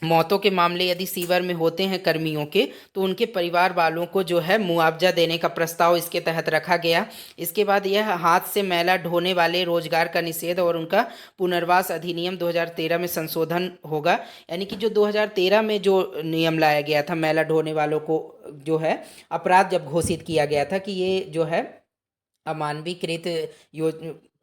मौतों के मामले यदि सीवर में होते हैं कर्मियों के, तो उनके परिवार वालों को जो है मुआवजा देने का प्रस्ताव इसके तहत रखा गया। इसके बाद यह हाथ से मैला ढोने वाले रोजगार का निषेध और उनका पुनर्वास अधिनियम 2013 में संशोधन होगा। यानी कि जो 2013 में जो नियम लाया गया था, मैला ढोने वालों को जो है अपराध जब घोषित किया गया था कि ये जो है अमानवीकृत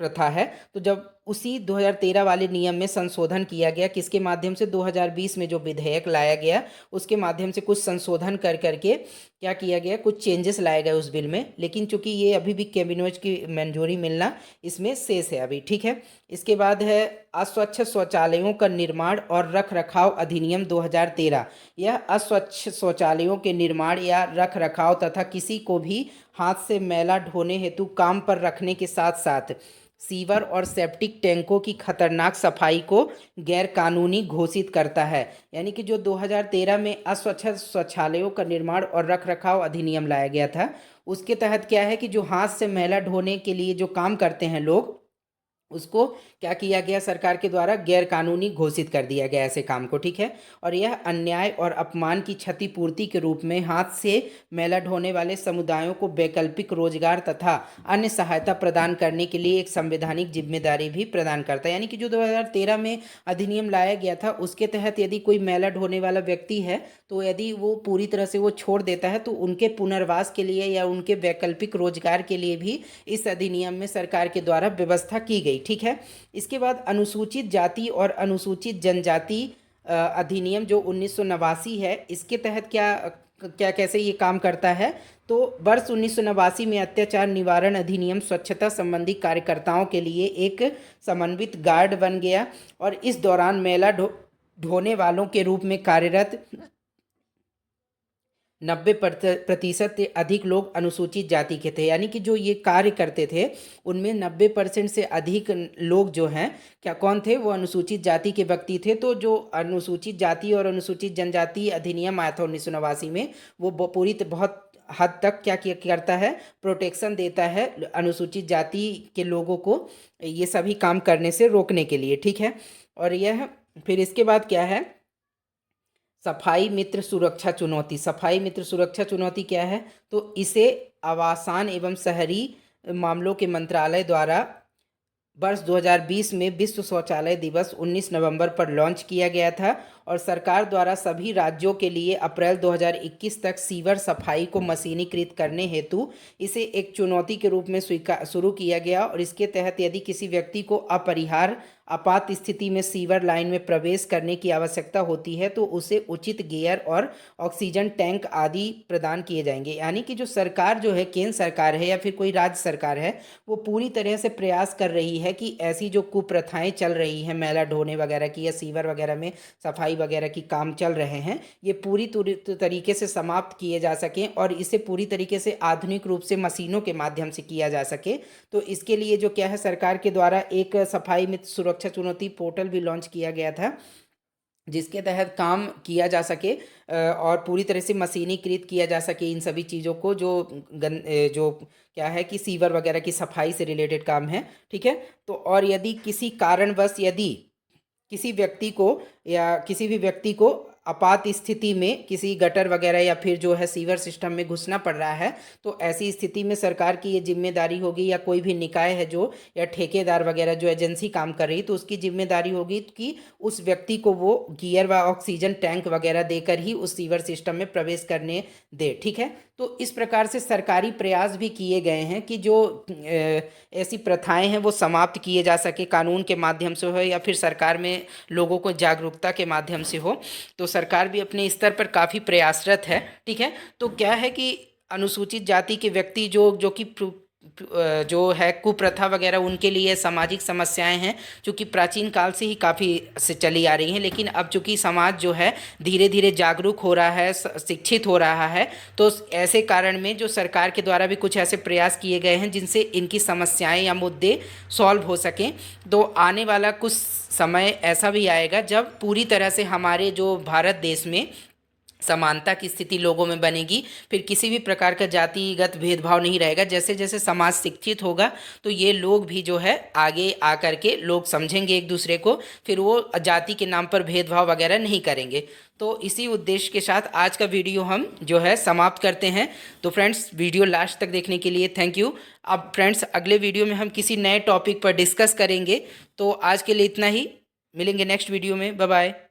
प्रथा है, तो जब उसी 2013 वाले नियम में संशोधन किया गया, किसके माध्यम से, 2020 में जो विधेयक लाया गया उसके माध्यम से कुछ संशोधन कर करके क्या किया गया, कुछ चेंजेस लाए गए उस बिल में। लेकिन चूंकि ये अभी भी कैबिनेट की मंजूरी मिलना इसमें शेष है अभी, ठीक है। इसके बाद है अस्वच्छ शौचालयों का निर्माण और रख रखाव अधिनियम 2013। यह अस्वच्छ शौचालयों के निर्माण या रख रखाव तथा किसी को भी हाथ से मैला ढोने हेतु काम पर रखने के साथ साथ सीवर और सेप्टिक टैंकों की खतरनाक सफाई को गैर कानूनी घोषित करता है। यानी कि जो 2013 में अस्वच्छ शौचालयों का निर्माण और रखरखाव अधिनियम लाया गया था, उसके तहत क्या है कि जो हाथ से मैला ढोने के लिए जो काम करते हैं लोग, उसको क्या किया गया, सरकार के द्वारा गैर कानूनी घोषित कर दिया गया ऐसे काम को, ठीक है। और यह अन्याय और अपमान की क्षतिपूर्ति के रूप में हाथ से मैला ढोने वाले समुदायों को वैकल्पिक रोजगार तथा अन्य सहायता प्रदान करने के लिए एक संवैधानिक जिम्मेदारी भी प्रदान करता है। यानी कि जो 2013 में अधिनियम लाया गया था उसके तहत यदि कोई मैला ढोने वाला व्यक्ति है, तो यदि वो पूरी तरह से वो छोड़ देता है, तो उनके पुनर्वास के लिए या उनके वैकल्पिक रोजगार के लिए भी इस अधिनियम में सरकार के द्वारा व्यवस्था की गई, ठीक है। इसके बाद अनुसूचित जाति और अनुसूचित जनजाति अधिनियम जो 1989 है, इसके तहत क्या क्या कैसे ये काम करता है, तो वर्ष 1989 में अत्याचार निवारण अधिनियम स्वच्छता संबंधी कार्यकर्ताओं के लिए एक समन्वित गार्ड बन गया। और इस दौरान मेला ढोने वालों के रूप में कार्यरत 90% से अधिक लोग अनुसूचित जाति के थे। यानी कि जो ये कार्य करते थे उनमें 90% से अधिक लोग जो हैं, क्या कौन थे, वो अनुसूचित जाति के व्यक्ति थे। तो जो अनुसूचित जाति और अनुसूचित जनजाति अधिनियम आया था 1989 में, वो बहुत हद तक क्या करता है, प्रोटेक्शन देता है अनुसूचित जाति के लोगों को ये सभी काम करने से रोकने के लिए, ठीक है। और यह फिर इसके बाद क्या है, सफाई मित्र सुरक्षा चुनौती। सफाई मित्र सुरक्षा चुनौती क्या है, तो इसे आवासन एवं शहरी मामलों के मंत्रालय द्वारा वर्ष 2020 में विश्व शौचालय दिवस 19 नवंबर पर लॉन्च किया गया था। और सरकार द्वारा सभी राज्यों के लिए अप्रैल 2021 तक सीवर सफाई को मशीनीकृत करने हेतु इसे एक चुनौती के रूप में स्वीकार शुरू किया गया। और इसके तहत यदि किसी व्यक्ति को अपरिहार्य आपात स्थिति में सीवर लाइन में प्रवेश करने की आवश्यकता होती है तो उसे उचित गियर और ऑक्सीजन टैंक आदि प्रदान किए जाएंगे। यानी कि जो सरकार जो है, केंद्र सरकार है या फिर कोई राज्य सरकार है, वो पूरी तरह से प्रयास कर रही है कि ऐसी जो कुप्रथाएं चल रही हैं मैला ढोने वगैरह की या सीवर वगैरह में सफाई वगैरह की काम चल रहे हैं, ये पूरी तरीके से समाप्त किए जा सकें और इसे पूरी तरीके से आधुनिक रूप से मशीनों के माध्यम से किया जा सके। तो इसके लिए जो क्या है, सरकार के द्वारा एक सफाई मित्र सुरक्षा चुनौती पोर्टल भी लॉन्च किया गया था, जिसके तहत काम किया जा सके और पूरी तरह से मशीनीकृत किया जा सके इन सभी चीज़ों को जो जो क्या है कि सीवर वगैरह की सफाई से रिलेटेड काम है। ठीक है। तो और यदि किसी कारणवश यदि किसी व्यक्ति को या किसी भी व्यक्ति को आपात स्थिति में किसी गटर वगैरह या फिर जो है सीवर सिस्टम में घुसना पड़ रहा है, तो ऐसी स्थिति में सरकार की ये जिम्मेदारी होगी या कोई भी निकाय है जो या ठेकेदार वगैरह जो एजेंसी काम कर रही, तो उसकी जिम्मेदारी होगी कि उस व्यक्ति को वो गियर व ऑक्सीजन टैंक वगैरह देकर ही उस सीवर सिस्टम में प्रवेश करने दे। ठीक है। तो इस प्रकार से सरकारी प्रयास भी किए गए हैं कि जो ऐसी प्रथाएं हैं वो समाप्त किए जा सके, कानून के माध्यम से हो या फिर सरकार में लोगों को जागरूकता के माध्यम से हो। तो सरकार भी अपने स्तर पर काफ़ी प्रयासरत है। ठीक है। तो क्या है कि अनुसूचित जाति के व्यक्ति जो कि जो है कुप्रथा वगैरह, उनके लिए सामाजिक समस्याएं हैं जो कि प्राचीन काल से ही काफ़ी से चली आ रही हैं, लेकिन अब चूँकि समाज जो है धीरे धीरे जागरूक हो रहा है, शिक्षित हो रहा है, तो ऐसे कारण में जो सरकार के द्वारा भी कुछ ऐसे प्रयास किए गए हैं जिनसे इनकी समस्याएं या मुद्दे सॉल्व हो सकें। तो आने वाला कुछ समय ऐसा भी आएगा जब पूरी तरह से हमारे जो भारत देश में समानता की स्थिति लोगों में बनेगी, फिर किसी भी प्रकार का जातिगत भेदभाव नहीं रहेगा। जैसे जैसे समाज शिक्षित होगा तो ये लोग भी जो है आगे आकर के लोग समझेंगे एक दूसरे को, फिर वो जाति के नाम पर भेदभाव वगैरह नहीं करेंगे। तो इसी उद्देश्य के साथ आज का वीडियो हम जो है समाप्त करते हैं। तो फ्रेंड्स, वीडियो लास्ट तक देखने के लिए थैंक यू। अब फ्रेंड्स, अगले वीडियो में हम किसी नए टॉपिक पर डिस्कस करेंगे। तो आज के लिए इतना ही, मिलेंगे नेक्स्ट वीडियो में। Bye bye.